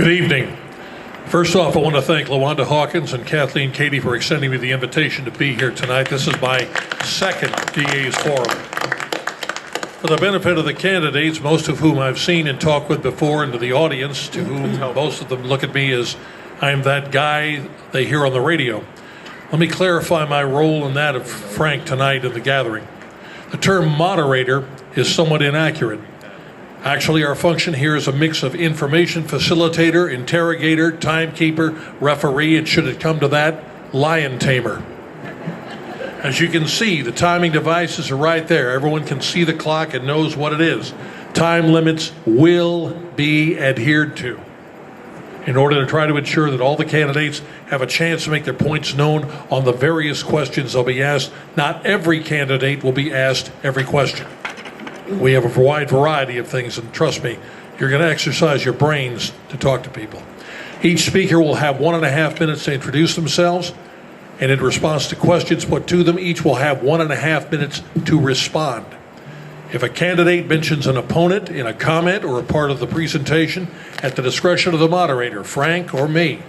Good evening. First off, I want to thank LaWanda Hawkins and Kathleen Cady for extending me the invitation to be here tonight. This is my second DA's Forum. For the benefit of the candidates, most of whom I've seen and talked with before, and to the audience, to whom most of them look at me as I'm that guy they hear on the radio, let me clarify my role and that of Frank tonight in the gathering. The term moderator is somewhat inaccurate. Actually, our function here is a mix of information facilitator, interrogator, timekeeper, referee, and should it come to that, lion tamer. As you can see, the timing devices are right there. Everyone can see the clock and knows what it is. Time limits will be adhered to in order to try to ensure that all the candidates have a chance to make their points known on the various questions they'll be asked. Not every candidate will be asked every question. We have a wide variety of things, and trust me, you're going to exercise your brains to talk to people. Each speaker will have 1.5 minutes to introduce themselves, and in response to questions put to them, each will have 1.5 minutes to respond. If a candidate mentions an opponent in a comment or a part of the presentation, at the discretion of the moderator, Frank or me,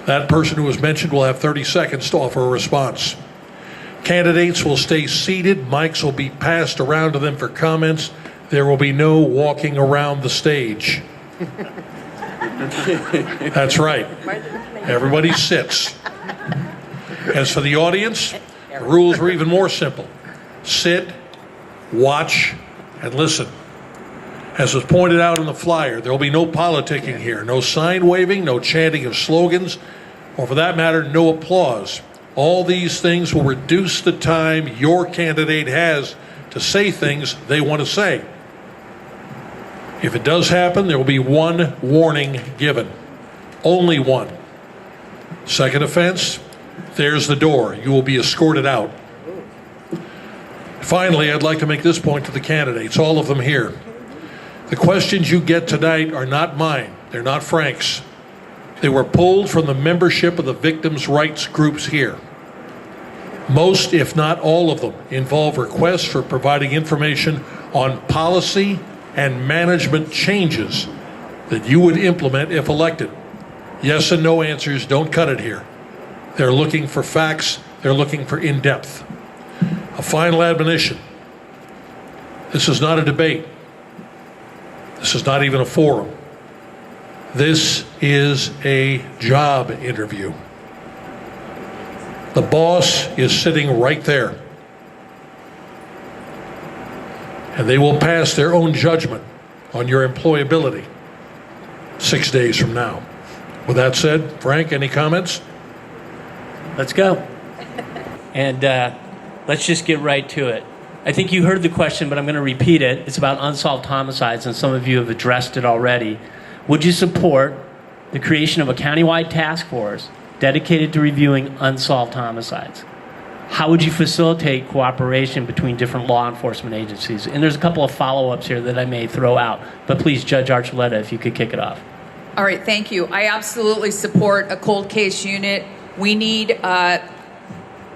that person who was mentioned will have 30 seconds to offer a response. Candidates will stay seated. Mics will be passed around to them for comments. There will be no walking around the stage. That's right. Everybody sits. As for the audience, the rules are even more simple. Sit, watch, and listen. As was pointed out in the flyer, there will be no politicking here. No sign waving, no chanting of slogans, or for that matter, no applause. All these things will reduce the time your candidate has to say things they want to say. If it does happen, there will be one warning given. Only one. Second offense, there's the door. You will be escorted out. Finally, I'd like to make this point to the candidates, all of them here. The questions you get tonight are not mine. They're not Frank's. They were pulled from the membership of the victims' rights groups here. Most, if not all of them, involve requests for providing information on policy and management changes that you would implement if elected. Yes and no answers don't cut it here. They're looking for facts. They're looking for in-depth. A final admonition. This is not a debate. This is not even a forum. This is a job interview. The boss is sitting right there. And they will pass their own judgment on your employability 6 days from now. With that said, Frank, any comments? Let's go. And let's just get right to it. I think you heard the question, but I'm going to repeat it. It's about unsolved homicides, and some of you have addressed it already. Would you support the creation of a countywide task force dedicated to reviewing unsolved homicides? How would you facilitate cooperation between different law enforcement agencies? And there's a couple of follow-ups here that I may throw out, but please, Judge Archuleta, if you could kick it off. All right, thank you. I absolutely support a cold case unit. We need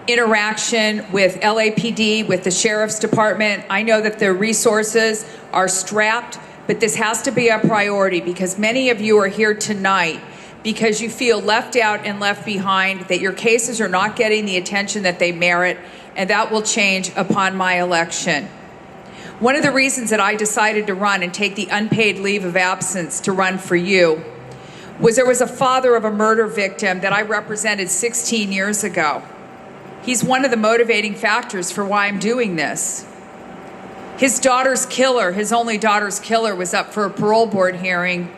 interaction with LAPD, with the Sheriff's Department. I know that their resources are strapped, but this has to be a priority because many of you are here tonight because you feel left out and left behind, that your cases are not getting the attention that they merit, and that will change upon my election. One of the reasons that I decided to run and take the unpaid leave of absence to run for you was there was a father of a murder victim that I represented 16 years ago. He's one of the motivating factors for why I'm doing this. His daughter's killer, his only daughter's killer, was up for a parole board hearing.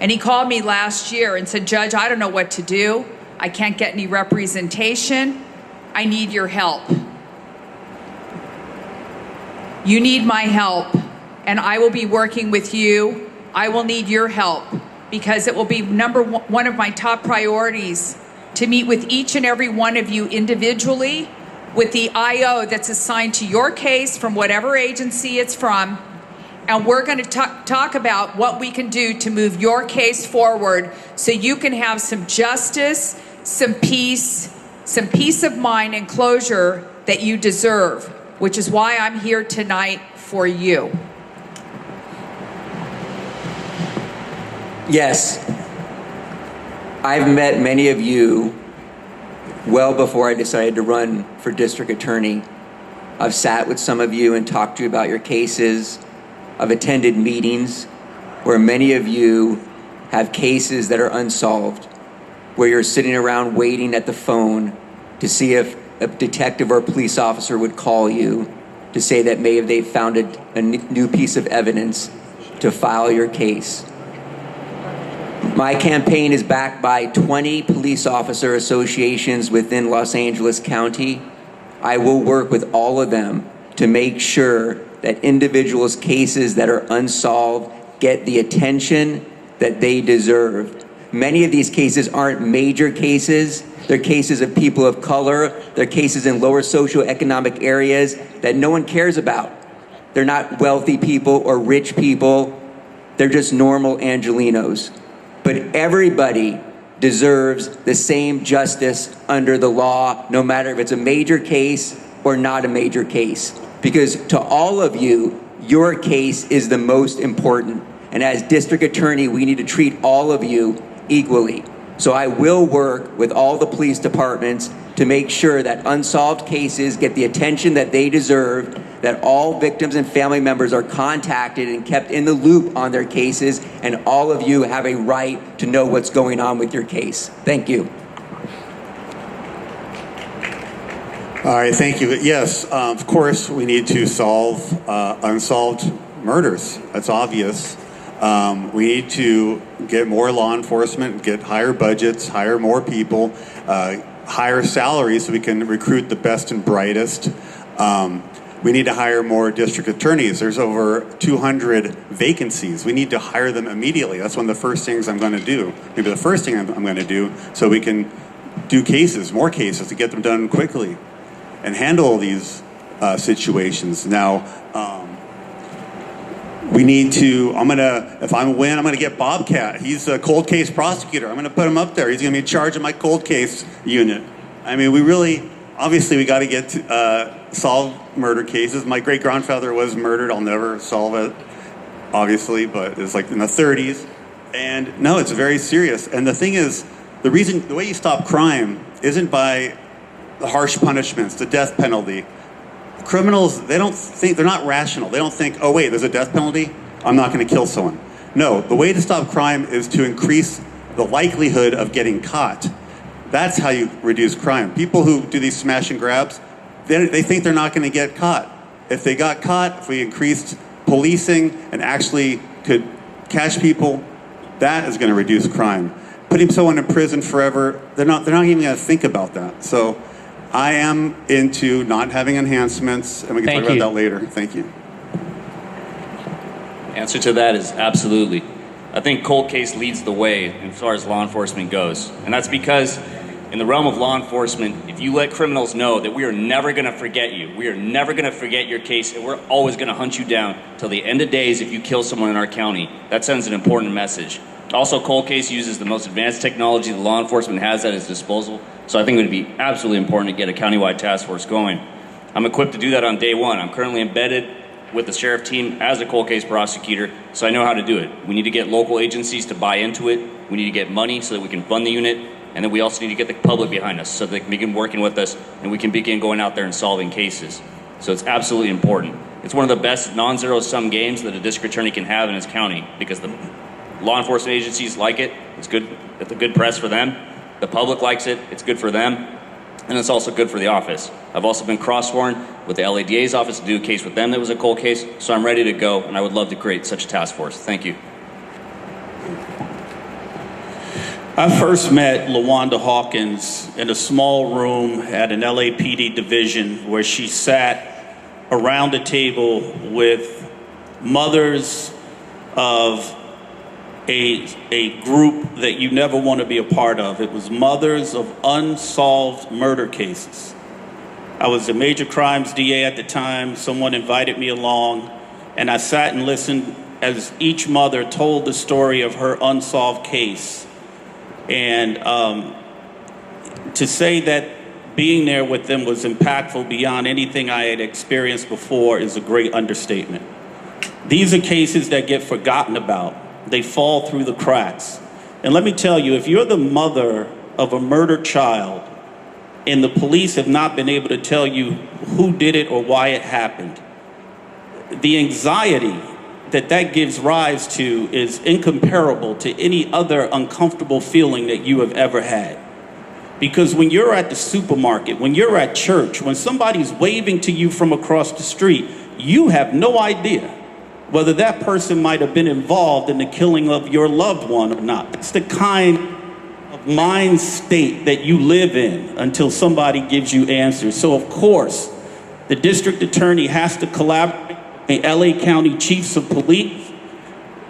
And he called me last year and said, Judge, I don't know what to do. I can't get any representation. I need your help. You need my help, and I will be working with you. I will need your help because it will be one of my top priorities to meet with each and every one of you individually with the IO that's assigned to your case from whatever agency it's from. And we're going to talk about what we can do to move your case forward so you can have some justice, some peace of mind and closure that you deserve, which is why I'm here tonight for you. Yes, I've met many of you well before I decided to run for district attorney. I've sat with some of you and talked to you about your cases. I've attended meetings where many of you have cases that are unsolved, where you're sitting around waiting at the phone to see if a detective or a police officer would call you to say that maybe they've found a new piece of evidence to file your case. My campaign is backed by 20 police officer associations within Los Angeles County. I will work with all of them to make sure that individuals' cases that are unsolved get the attention that they deserve. Many of these cases aren't major cases. They're cases of people of color. They're cases in lower socioeconomic areas that no one cares about. They're not wealthy people or rich people. They're just normal Angelenos. But everybody deserves the same justice under the law, no matter if it's a major case or not a major case. Because to all of you, your case is the most important. And as district attorney, we need to treat all of you equally. So I will work with all the police departments to make sure that unsolved cases get the attention that they deserve, that all victims and family members are contacted and kept in the loop on their cases, and all of you have a right to know what's going on with your case. Thank you. All right, thank you. Yes, of course, we need to solve unsolved murders. That's obvious. We need to get more law enforcement, get higher budgets, hire more people, higher salaries so we can recruit the best and brightest. We need to hire more district attorneys. There's over 200 vacancies. We need to hire them immediately. That's one of the first things I'm going to do. Maybe the first thing I'm going to do, so we can do cases, more cases, to get them done quickly and handle these situations. Now, we need to, if I win, I'm gonna get Bobcat. He's a cold case prosecutor. I'm gonna put him up there. He's gonna be in charge of my cold case unit. I mean, obviously we gotta get to solve murder cases. My great grandfather was murdered. I'll never solve it, obviously, but it's like in the 30s. And no, it's very serious. And the thing is, the way you stop crime isn't by the harsh punishments, the death penalty. Criminals, they're not rational. They don't think, oh wait, there's a death penalty, I'm not gonna kill someone. No, the way to stop crime is to increase the likelihood of getting caught. That's how you reduce crime. People who do these smash and grabs, they think they're not gonna get caught. If they got caught, if we increased policing and actually could catch people, that is gonna reduce crime. Putting someone in prison forever, they're not even gonna think about that. So I am into not having enhancements, and we can talk about that later. Thank you. Answer to that is absolutely. I think cold case leads the way as far as law enforcement goes. And that's because in the realm of law enforcement, if you let criminals know that we are never going to forget you, we are never going to forget your case, and we're always going to hunt you down till the end of days if you kill someone in our county, that sends an important message. Also, cold case uses the most advanced technology the law enforcement has at its disposal. So I think it would be absolutely important to get a countywide task force going. I'm equipped to do that on day one. I'm currently embedded with the sheriff team as a cold case prosecutor, so I know how to do it. We need to get local agencies to buy into it. We need to get money so that we can fund the unit. And then we also need to get the public behind us so they can begin working with us and we can begin going out there and solving cases. So it's absolutely important. It's one of the best non-zero sum games that a district attorney can have in his county because the law enforcement agencies like it. It's good. It's a good press for them. The public likes it. It's good for them. And it's also good for the office. I've also been cross-sworn with the LADA's office to do a case with them that was a cold case. So I'm ready to go, and I would love to create such a task force. Thank you. I first met LaWanda Hawkins in a small room at an LAPD division where she sat around a table with mothers of a group that you never want to be a part of. It was mothers of unsolved murder cases. I was a major crimes DA at the time. Someone invited me along, and I sat and listened as each mother told the story of her unsolved case. And to say that being there with them was impactful beyond anything I had experienced before is a great understatement. These are cases that get forgotten about. They fall through the cracks. And let me tell you, if you're the mother of a murdered child and the police have not been able to tell you who did it or why it happened, the anxiety that gives rise to is incomparable to any other uncomfortable feeling that you have ever had. Because when you're at the supermarket, when you're at church, when somebody's waving to you from across the street, you have no idea whether that person might have been involved in the killing of your loved one or not. That's the kind of mind state that you live in until somebody gives you answers. So of course, the district attorney has to collaborate with the LA County Chiefs of Police,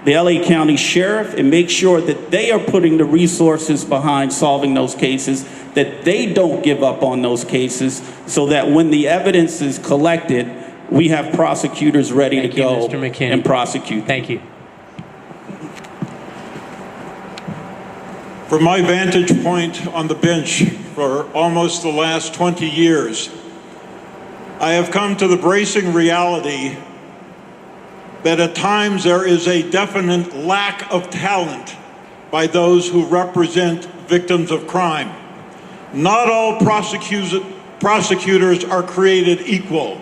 the LA County Sheriff, and make sure that they are putting the resources behind solving those cases, that they don't give up on those cases, so that when the evidence is collected, we have prosecutors ready to go Mr. McKinney. and prosecute. Thank you. From my vantage point on the bench for almost the last 20 years, I have come to the bracing reality that at times there is a definite lack of talent by those who represent victims of crime. Not all prosecutors are created equal.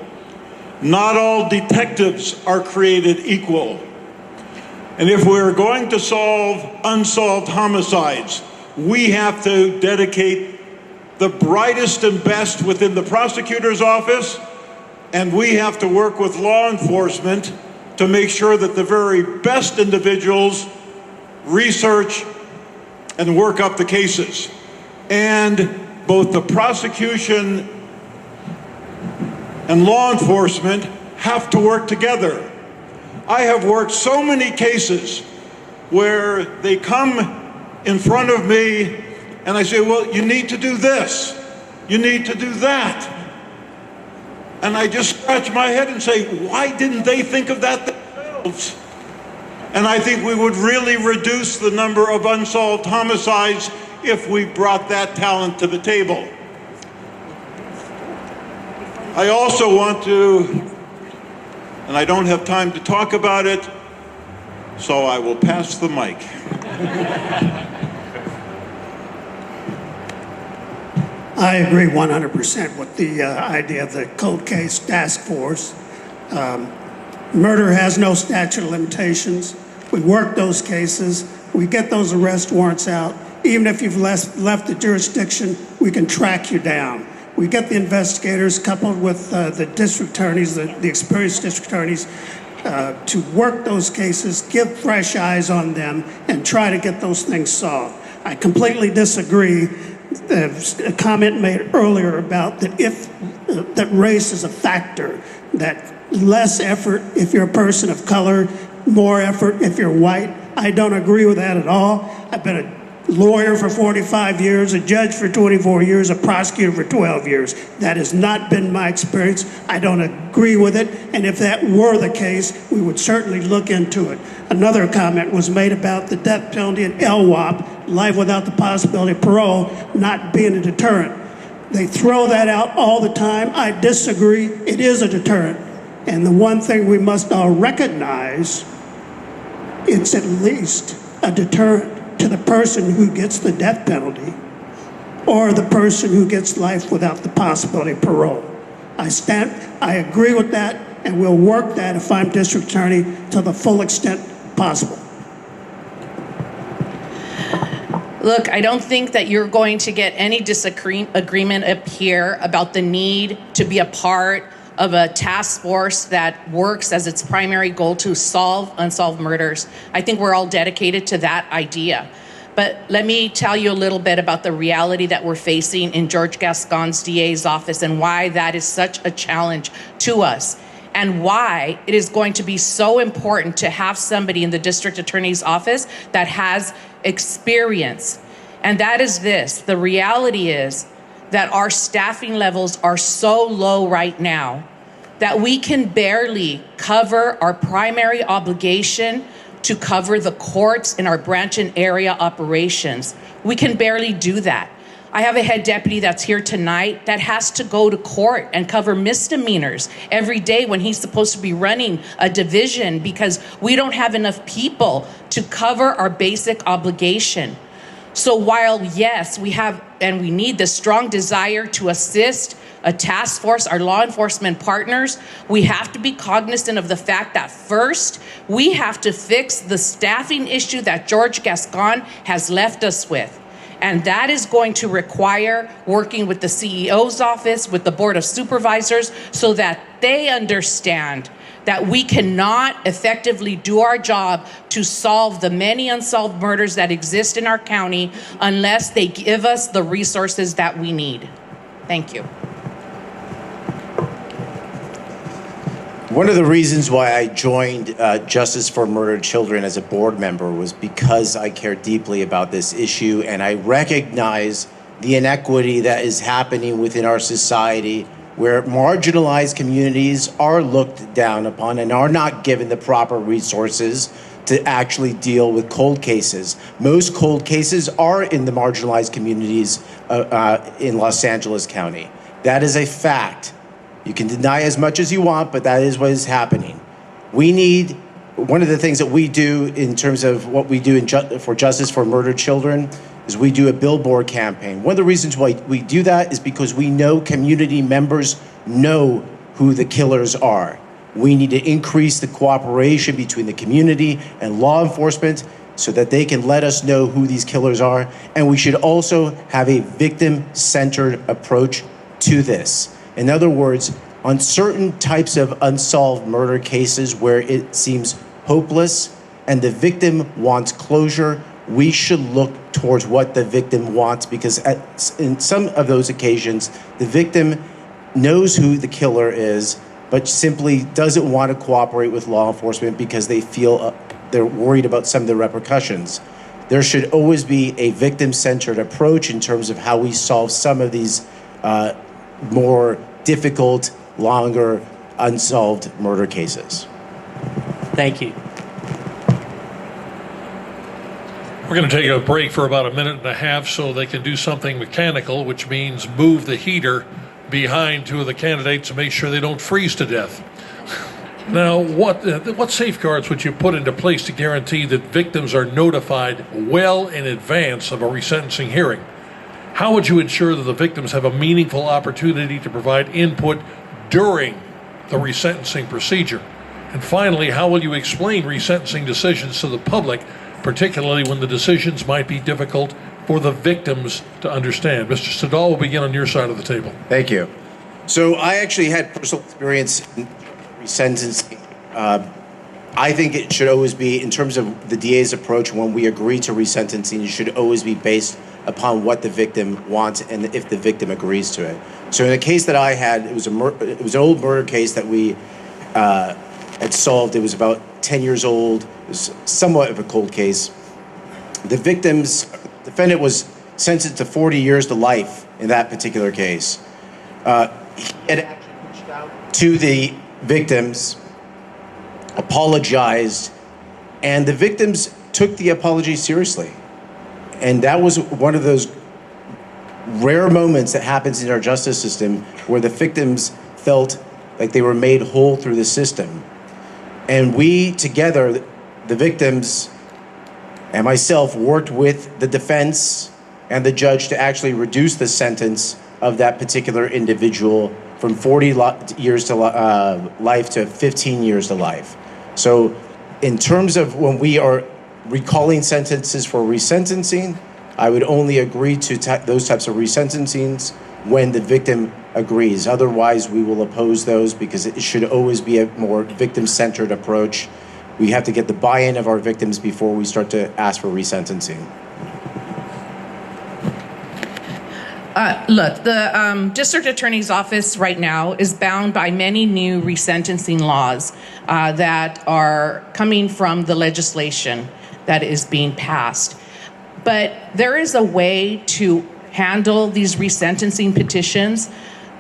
Not all detectives are created equal. And if we're going to solve unsolved homicides, we have to dedicate the brightest and best within the prosecutor's office, and we have to work with law enforcement to make sure that the very best individuals research and work up the cases. And both the prosecution and law enforcement have to work together. I have worked so many cases where they come in front of me and I say, well, you need to do this, you need to do that. And I just scratch my head and say, why didn't they think of that themselves? And I think we would really reduce the number of unsolved homicides if we brought that talent to the table. I also want to, and I don't have time to talk about it, so I will pass the mic. I agree 100% with the idea of the cold case task force. Murder has no statute of limitations. We work those cases. We get those arrest warrants out. Even if you've left the jurisdiction, we can track you down. We get the investigators coupled with the district attorneys, the experienced district attorneys, to work those cases, give fresh eyes on them, and try to get those things solved. I completely disagree. A comment made earlier about that race is a factor, that less effort if you're a person of color, more effort if you're white. I don't agree with that at all. I've been a lawyer for 45 years, a judge for 24 years, a prosecutor for 12 years. That has not been my experience. I don't agree with it, and if that were the case, we would certainly look into it. Another comment was made about the death penalty in LWOP, life without the possibility of parole, not being a deterrent. They throw that out all the time. I disagree. It is a deterrent. And the one thing we must all recognize, it's at least a deterrent to the person who gets the death penalty or the person who gets life without the possibility of parole. I agree with that, and we'll work that if I'm district attorney to the full extent possible. Look, I don't think that you're going to get any disagreement up here about the need to be a part of a task force that works as its primary goal to solve unsolved murders. I think we're all dedicated to that idea. But let me tell you a little bit about the reality that we're facing in George Gascon's DA's office and why that is such a challenge to us, and why it is going to be so important to have somebody in the district attorney's office that has experience. And that is this: the reality is that our staffing levels are so low right now that we can barely cover our primary obligation to cover the courts in our branch and area operations. We can barely do that. I have a head deputy that's here tonight that has to go to court and cover misdemeanors every day when he's supposed to be running a division because we don't have enough people to cover our basic obligation. So while, yes, we have and we need the strong desire to assist a task force, our law enforcement partners, we have to be cognizant of the fact that first, we have to fix the staffing issue that George Gascón has left us with. And that is going to require working with the CEO's office, with the Board of Supervisors, so that they understand that we cannot effectively do our job to solve the many unsolved murders that exist in our county unless they give us the resources that we need. Thank you. One of the reasons why I joined Justice for Murdered Children as a board member was because I care deeply about this issue, and I recognize the inequity that is happening within our society, where marginalized communities are looked down upon and are not given the proper resources to actually deal with cold cases. Most cold cases are in the marginalized communities in Los Angeles County. That is a fact. You can deny as much as you want, but that is what is happening. We need, one of the things that we do in terms of what we do for Justice for Murdered Children is we do a billboard campaign. One of the reasons why we do that is because we know community members know who the killers are. We need to increase the cooperation between the community and law enforcement so that they can let us know who these killers are. And we should also have a victim-centered approach to this. In other words, on certain types of unsolved murder cases where it seems hopeless and the victim wants closure, we should look towards what the victim wants, because in some of those occasions, the victim knows who the killer is, but simply doesn't want to cooperate with law enforcement because they feel they're worried about some of the repercussions. There should always be a victim-centered approach in terms of how we solve some of these more difficult, longer, unsolved murder cases. Thank you. We're going to take a break for about a minute and a half so they can do something mechanical, which means move the heater behind two of the candidates to make sure they don't freeze to death. Now, what safeguards would you put into place to guarantee that victims are notified well in advance of a resentencing hearing? How would you ensure that the victims have a meaningful opportunity to provide input during the resentencing procedure? And finally, how will you explain resentencing decisions to the public, particularly when the decisions might be difficult for the victims to understand? Mr. Siddall, will begin on your side of the table. Thank you. So I actually had personal experience in resentencing. I think it should always be, in terms of the DA's approach, when we agree to resentencing, it should always be based upon what the victim wants and if the victim agrees to it. So in a case that I had, it was an old murder case that we had solved. It was about 10 years old. It was somewhat of a cold case. The defendant was sentenced to 40 years to life in that particular case. He had actually reached out to the victims, apologized, and the victims took the apology seriously. And that was one of those rare moments that happens in our justice system where the victims felt like they were made whole through the system. And we together, the victims and myself, worked with the defense and the judge to actually reduce the sentence of that particular individual from 40 years to life to 15 years to life. So in terms of when we are recalling sentences for resentencing, I would only agree to those types of resentencings when the victim agrees. Otherwise, we will oppose those because it should always be a more victim-centered approach. We have to get the buy-in of our victims before we start to ask for resentencing. Look, the district attorney's office right now is bound by many new resentencing laws that are coming from the legislation that is being passed. But there is a way to handle these resentencing petitions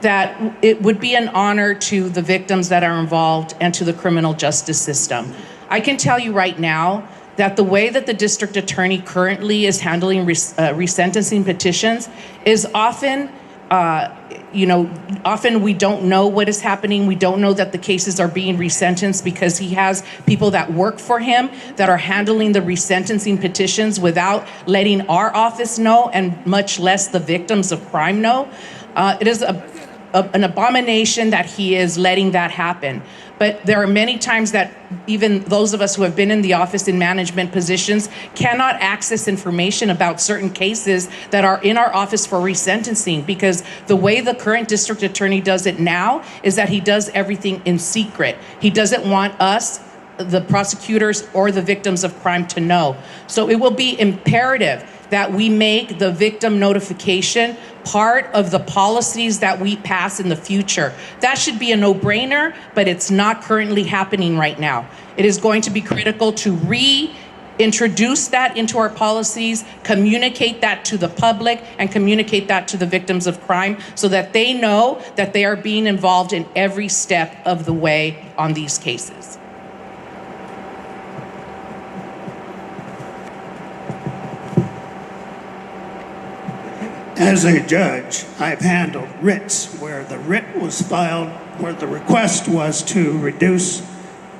that it would be an honor to the victims that are involved and to the criminal justice system. I can tell you right now that the way that the district attorney currently is handling resentencing petitions is often, often we don't know what is happening. We don't know that the cases are being resentenced because he has people that work for him that are handling the resentencing petitions without letting our office know, and much less the victims of crime know. It is an abomination that he is letting that happen. But there are many times that even those of us who have been in the office in management positions cannot access information about certain cases that are in our office for resentencing, because the way the current district attorney does it now is that he does everything in secret. He doesn't want us, the prosecutors, or the victims of crime to know. So it will be imperative that we make the victim notification part of the policies that we pass in the future. That should be a no-brainer, but it's not currently happening right now. It is going to be critical to reintroduce that into our policies, communicate that to the public, and communicate that to the victims of crime so that they know that they are being involved in every step of the way on these cases. As a judge, I've handled writs where the writ was filed, where the request was to reduce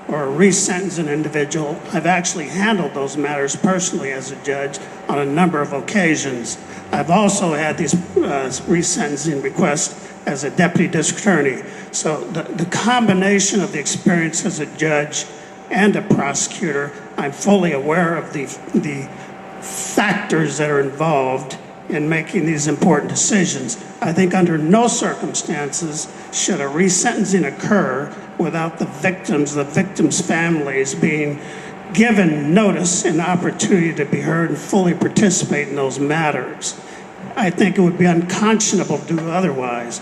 or resentence an individual. I've actually handled those matters personally as a judge on a number of occasions. I've also had these resentencing requests as a deputy district attorney. So the combination of the experience as a judge and a prosecutor, I'm fully aware of the factors that are involved in making these important decisions. I think under no circumstances should a resentencing occur without the victims' families being given notice and opportunity to be heard and fully participate in those matters. I think it would be unconscionable to do otherwise.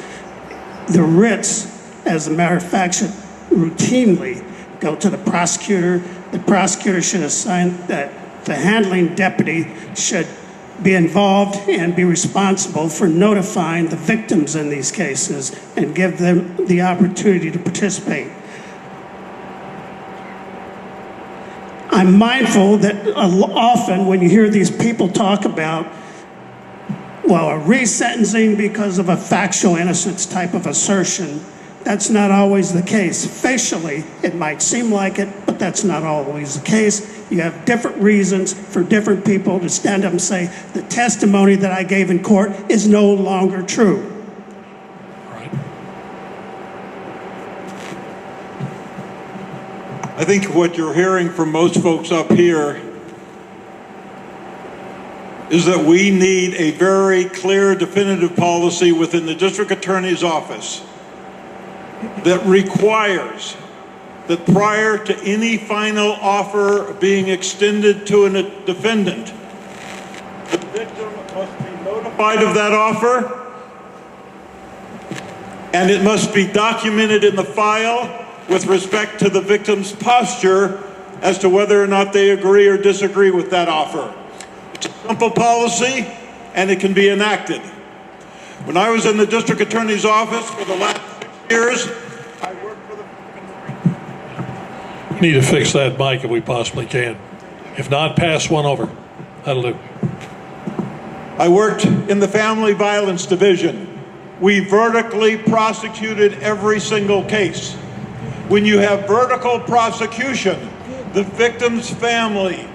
The writs, as a matter of fact, should routinely go to the prosecutor. The prosecutor should assign that the handling deputy should be involved and be responsible for notifying the victims in these cases and give them the opportunity to participate. I'm mindful that often when you hear these people talk about, well, a resentencing because of a factual innocence type of assertion, that's not always the case. Facially, it might seem like it, but that's not always the case. You have different reasons for different people to stand up and say, the testimony that I gave in court is no longer true. Right. I think what you're hearing from most folks up here is that we need a very clear, definitive policy within the district attorney's office that requires that prior to any final offer being extended to a defendant, the victim must be notified of that offer, and it must be documented in the file with respect to the victim's posture as to whether or not they agree or disagree with that offer. It's a simple policy, and it can be enacted. When I was in the district attorney's office for the last 6 years, I worked for the... We need to fix that mic if we possibly can. If not, pass one over. That'll do. I worked in the family violence division. We vertically prosecuted every single case. When you have vertical prosecution, the victim's family,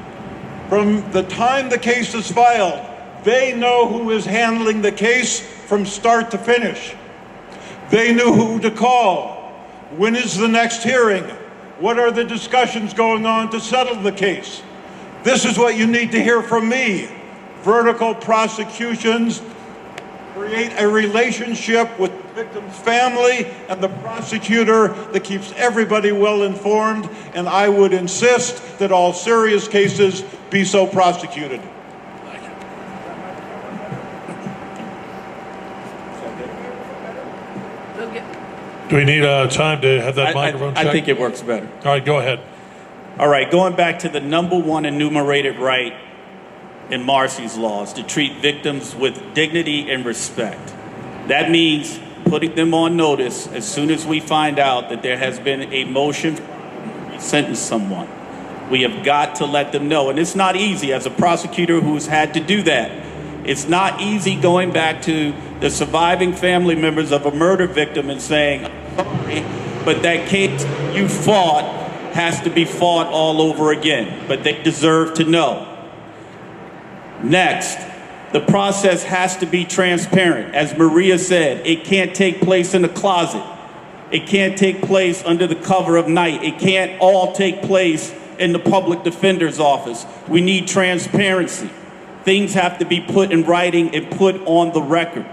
from the time the case is filed, they know who is handling the case from start to finish. They knew who to call. When is the next hearing? What are the discussions going on to settle the case? This is what you need to hear from me. Vertical prosecutions create a relationship with the victim's family and the prosecutor that keeps everybody well informed, and I would insist that all serious cases be so prosecuted. Do we need time to have that microphone checked? I think it works better. All right, go ahead. All right, going back to the number one enumerated right in Marcy's laws, to treat victims with dignity and respect. That means putting them on notice as soon as we find out that there has been a motion to sentence someone. We have got to let them know. And it's not easy as a prosecutor who's had to do that. It's not easy going back to the surviving family members of a murder victim and saying, I'm sorry, but that case you fought has to be fought all over again. But they deserve to know. Next, the process has to be transparent. As Maria said, it can't take place in a closet. It can't take place under the cover of night. It can't all take place in the public defender's office. We need transparency. Things have to be put in writing and put on the record.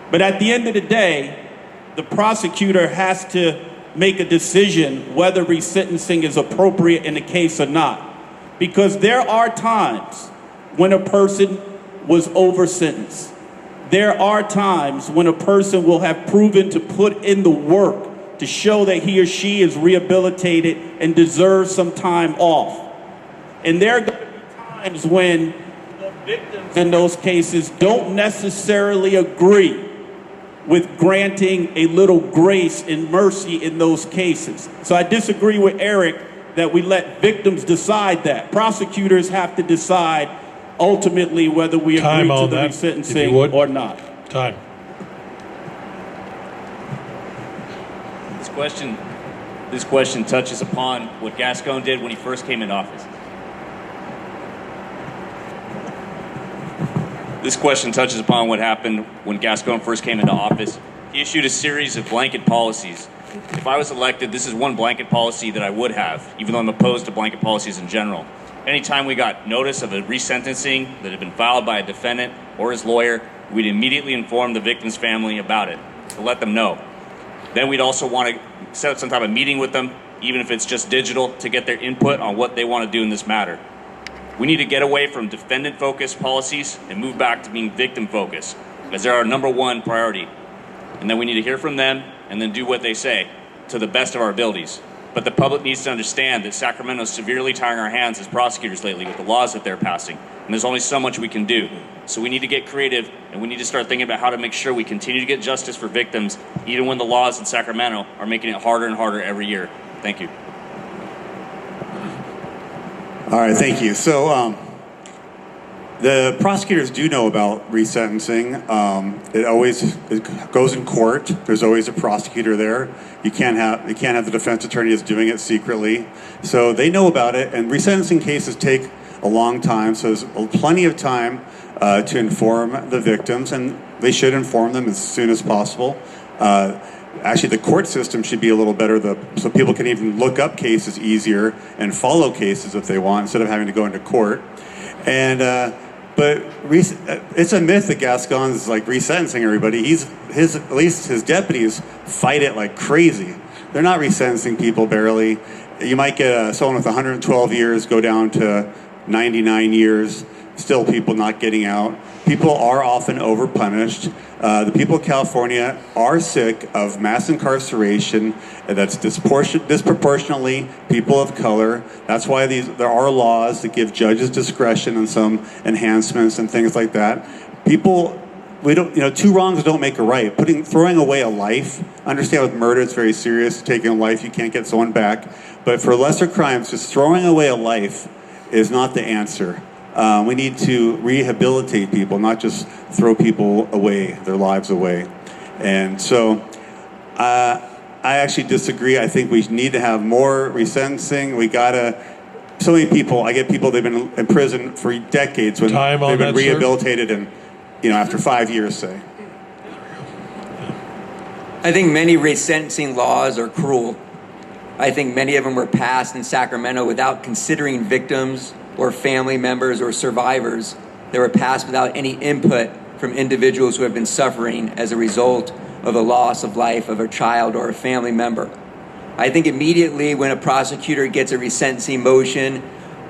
But at the end of the day, the prosecutor has to make a decision whether resentencing is appropriate in the case or not. Because there are times when a person was over-sentenced. There are times when a person will have proven to put in the work to show that he or she is rehabilitated and deserves some time off. And there are going to be times when the victims in those cases don't necessarily agree with granting a little grace and mercy in those cases. So I disagree with Eric that we let victims decide that. Prosecutors have to decide ultimately whether we agree to the resentencing or not. Time. This question touches upon what Gascón did when he first came into office. This question touches upon what happened when Gascón first came into office. He issued a series of blanket policies. If I was elected, this is one blanket policy that I would have, even though I'm opposed to blanket policies in general. Anytime we got notice of a resentencing that had been filed by a defendant or his lawyer, we'd immediately inform the victim's family about it to let them know. Then we'd also want to set up some type of meeting with them, even if it's just digital, to get their input on what they want to do in this matter. We need to get away from defendant-focused policies and move back to being victim-focused, as they're our number one priority. And then we need to hear from them and then do what they say to the best of our abilities. But the public needs to understand that Sacramento is severely tying our hands as prosecutors lately with the laws that they're passing. And there's only so much we can do. So we need to get creative, and we need to start thinking about how to make sure we continue to get justice for victims, even when the laws in Sacramento are making it harder and harder every year. Thank you. All right, thank you. So the prosecutors do know about resentencing. It goes in court. There's always a prosecutor there. You can't have the defense attorney is doing it secretly. So they know about it, and resentencing cases take a long time. So there's plenty of time to inform the victims, and they should inform them as soon as possible. Actually, the court system should be a little better, so people can even look up cases easier and follow cases if they want, instead of having to go into court. And but it's a myth that Gascón is like resentencing everybody. At least his deputies fight it like crazy. They're not resentencing people barely. You might get someone with 112 years go down to 99 years. Still people not getting out. People are often overpunished. The people of California are sick of mass incarceration that's disproportionately people of color. That's why there are laws that give judges discretion and some enhancements and things like that. Two wrongs don't make a right. Throwing away a life, understand with murder it's very serious. Taking a life, you can't get someone back. But for lesser crimes, just throwing away a life is not the answer. We need to rehabilitate people, not just throw people away, their lives away. And so I actually disagree. I think we need to have more resentencing. So many people, I get people, they've been in prison for decades when they've been rehabilitated and, after 5 years, say. I think many resentencing laws are cruel. I think many of them were passed in Sacramento without considering victims or family members or survivors. They were passed without any input from individuals who have been suffering as a result of the loss of life of a child or a family member. I think immediately when a prosecutor gets a resentencing motion,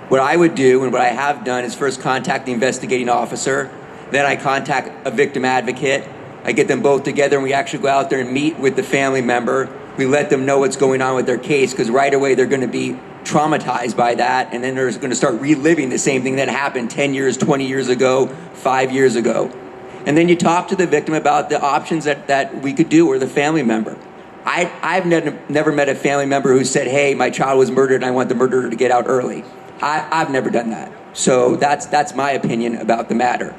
what I would do and what I have done is first contact the investigating officer, then I contact a victim advocate. I get them both together and we actually go out there and meet with the family member. We let them know what's going on with their case, because right away they're going to be traumatized by that, and then they're going to start reliving the same thing that happened 10 years, 20 years ago, 5 years ago. And then you talk to the victim about the options that we could do, or the family member. I've never met a family member who said, hey, my child was murdered and I want the murderer to get out early. I've never done that. So that's my opinion about the matter.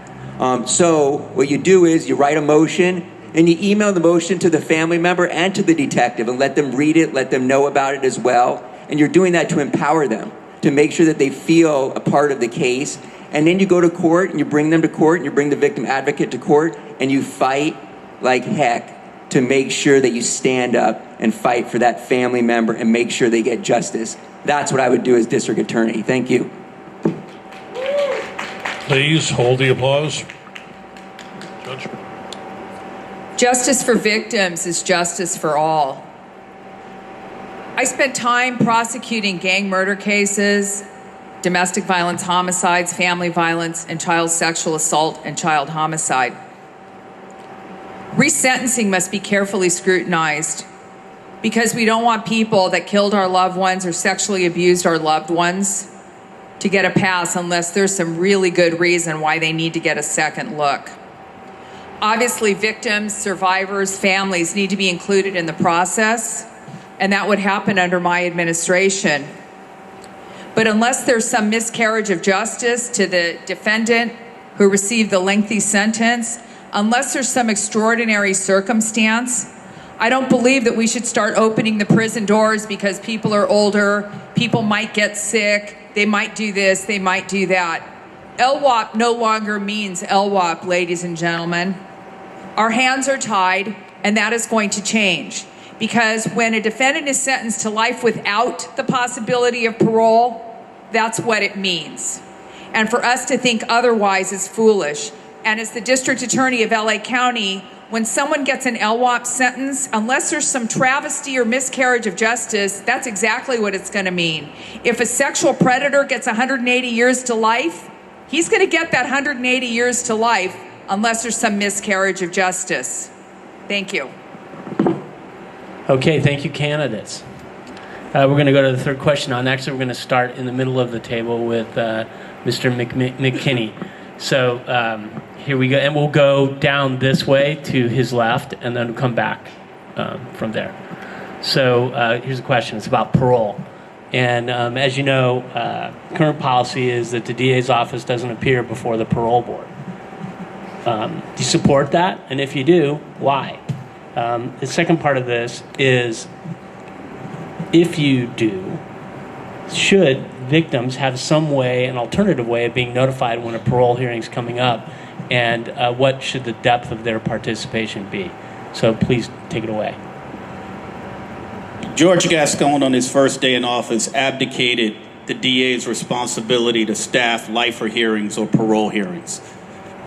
So what you do is you write a motion and you email the motion to the family member and to the detective and let them read it, let them know about it as well. And you're doing that to empower them, to make sure that they feel a part of the case. And then you go to court and you bring them to court and you bring the victim advocate to court and you fight like heck to make sure that you stand up and fight for that family member and make sure they get justice. That's what I would do as district attorney. Thank you. Please hold the applause. Judge. Justice for victims is justice for all. I spent time prosecuting gang murder cases, domestic violence homicides, family violence, and child sexual assault and child homicide. Resentencing must be carefully scrutinized because we don't want people that killed our loved ones or sexually abused our loved ones to get a pass unless there's some really good reason why they need to get a second look. Obviously, victims, survivors, families need to be included in the process, and that would happen under my administration. But unless there's some miscarriage of justice to the defendant who received the lengthy sentence, unless there's some extraordinary circumstance, I don't believe that we should start opening the prison doors because people are older, people might get sick, they might do this, they might do that. LWOP no longer means LWOP, ladies and gentlemen. Our hands are tied, and that is going to change. Because when a defendant is sentenced to life without the possibility of parole, that's what it means. And for us to think otherwise is foolish. And as the district attorney of LA County, when someone gets an LWOP sentence, unless there's some travesty or miscarriage of justice, that's exactly what it's going to mean. If a sexual predator gets 180 years to life, he's going to get that 180 years to life unless there's some miscarriage of justice. Thank you. Okay, thank you, candidates. We're going to go to the third question. Actually, we're going to start in the middle of the table with Mr. McKinney. So here we go, and we'll go down this way to his left, and then come back from there. So here's a question. It's about parole. And as you know, current policy is that the DA's office doesn't appear before the parole board. Do you support that? And if you do, why? The second part of this is, if you do, should victims have some way, an alternative way of being notified when a parole hearing is coming up, and what should the depth of their participation be? So please take it away. George Gascón, on his first day in office, abdicated the DA's responsibility to staff lifer hearings or parole hearings.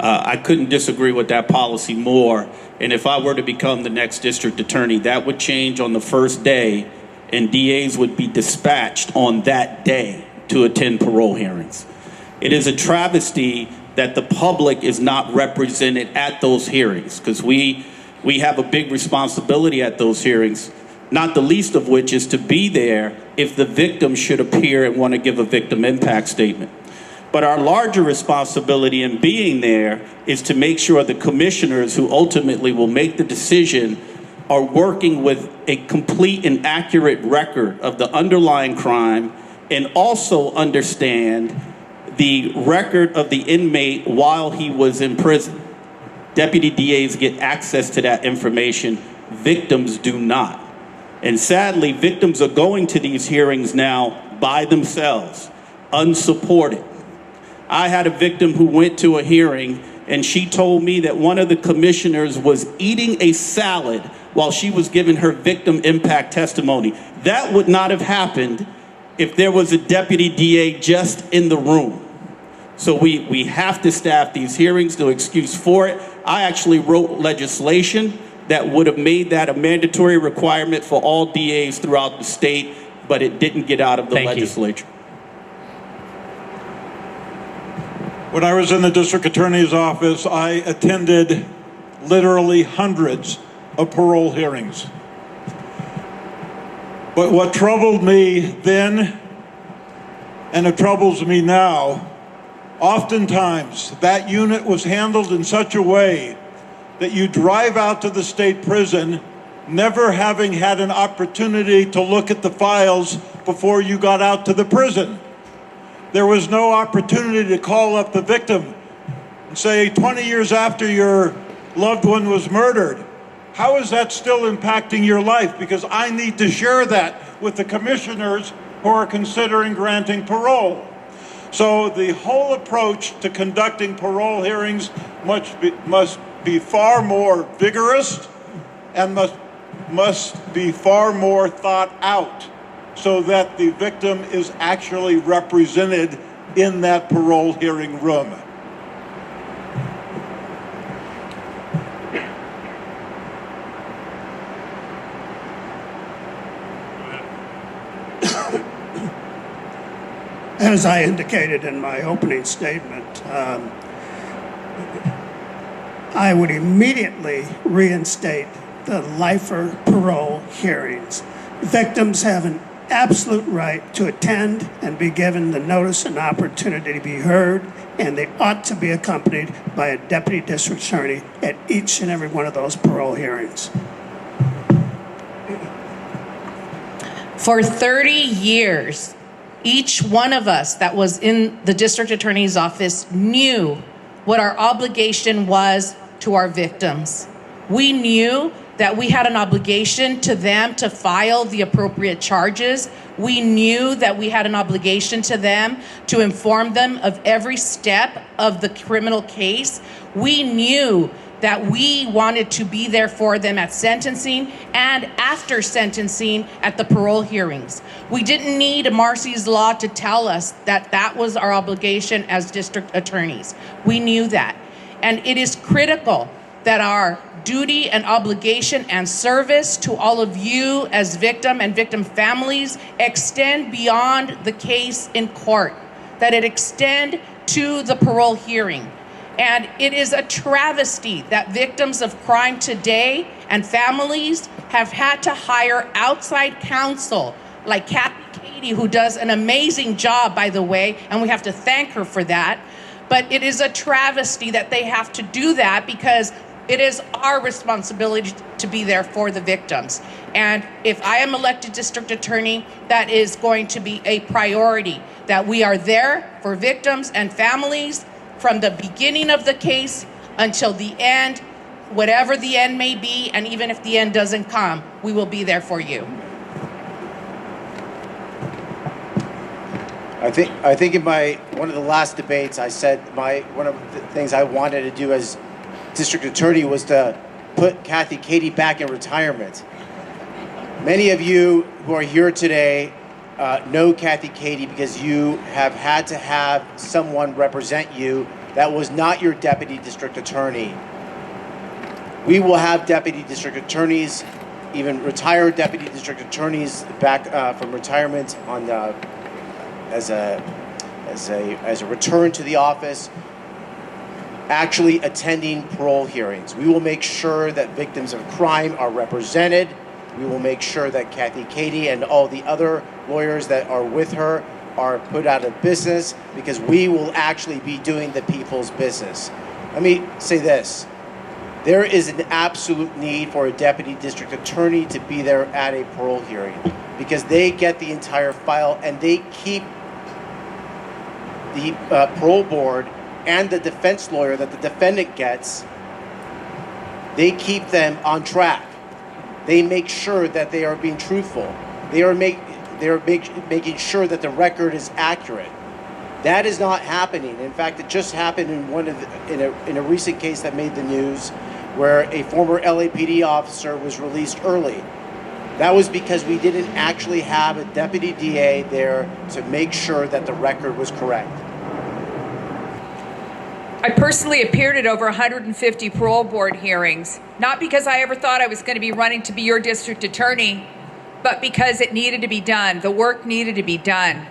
I couldn't disagree with that policy more, and if I were to become the next district attorney, that would change on the first day, and DAs would be dispatched on that day to attend parole hearings. It is a travesty that the public is not represented at those hearings, because we have a big responsibility at those hearings, not the least of which is to be there if the victim should appear and want to give a victim impact statement. But our larger responsibility in being there is to make sure the commissioners who ultimately will make the decision are working with a complete and accurate record of the underlying crime, and also understand the record of the inmate while he was in prison. Deputy DAs get access to that information. Victims do not. And sadly, victims are going to these hearings now by themselves, unsupported. I had a victim who went to a hearing, and she told me that one of the commissioners was eating a salad while she was giving her victim impact testimony. That would not have happened if there was a deputy DA just in the room. So we have to staff these hearings, no excuse for it. I actually wrote legislation that would have made that a mandatory requirement for all DAs throughout the state, but it didn't get out of the legislature. When I was in the district attorney's office, I attended literally hundreds of parole hearings. But what troubled me then, and it troubles me now, oftentimes that unit was handled in such a way that you drive out to the state prison never having had an opportunity to look at the files before you got out to the prison. There was no opportunity to call up the victim and say, 20 years after your loved one was murdered, how is that still impacting your life? Because I need to share that with the commissioners who are considering granting parole. So the whole approach to conducting parole hearings must be far more vigorous and must be far more thought out so that the victim is actually represented in that parole hearing room. As I indicated in my opening statement, I would immediately reinstate the lifer parole hearings. Victims have an absolute right to attend and be given the notice and opportunity to be heard, and they ought to be accompanied by a deputy district attorney at each and every one of those parole hearings. For 30 years, each one of us that was in the district attorney's office knew what our obligation was to our victims. We knew that we had an obligation to them to file the appropriate charges. We knew that we had an obligation to them to inform them of every step of the criminal case. We knew that we wanted to be there for them at sentencing and after sentencing at the parole hearings. We didn't need Marcy's Law to tell us that that was our obligation as district attorneys. We knew that. And it is critical that our duty and obligation and service to all of you as victim and victim families extend beyond the case in court, that it extend to the parole hearing. And it is a travesty that victims of crime today and families have had to hire outside counsel like Katie, who does an amazing job, by the way, and we have to thank her for that. But it is a travesty that they have to do that because it is our responsibility to be there for the victims. And if I am elected district attorney, that is going to be a priority, that we are there for victims and families from the beginning of the case until the end, whatever the end may be, and even if the end doesn't come, we will be there for you. I think in one of the last debates, I said one of the things I wanted to do as district attorney was to put Kathy Katie back in retirement. Many of you who are here today know Kathy Katie because you have had to have someone represent you that was not your deputy district attorney. We will have deputy district attorneys, even retired deputy district attorneys back from retirement on as a return to the office, actually attending parole hearings. We will make sure that victims of crime are represented. We will make sure that Kathy Katie and all the other lawyers that are with her are put out of business because we will actually be doing the people's business. Let me say this. There is an absolute need for a deputy district attorney to be there at a parole hearing because they get the entire file and they keep the parole board and the defense lawyer that the defendant gets, they keep them on track. They make sure that they are being truthful. They are making sure that the record is accurate. That is not happening. In fact, it just happened in a recent case that made the news where a former LAPD officer was released early. That was because we didn't actually have a deputy DA there to make sure that the record was correct. I personally appeared at over 150 parole board hearings, not because I ever thought I was going to be running to be your district attorney, but because it needed to be done. The work needed to be done.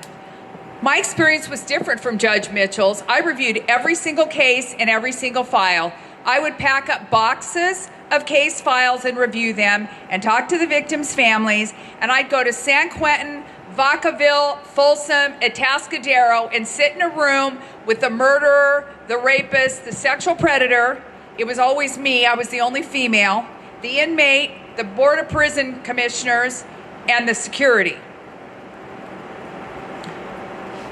My experience was different from Judge Mitchell's. I reviewed every single case and every single file. I would pack up boxes of case files and review them and talk to the victims' families, and I'd go to San Quentin, Vacaville, Folsom, Atascadero, and sit in a room with the murderer, the rapist, the sexual predator. It was always me. I was the only female. The inmate, the Board of Prison Commissioners, and the security.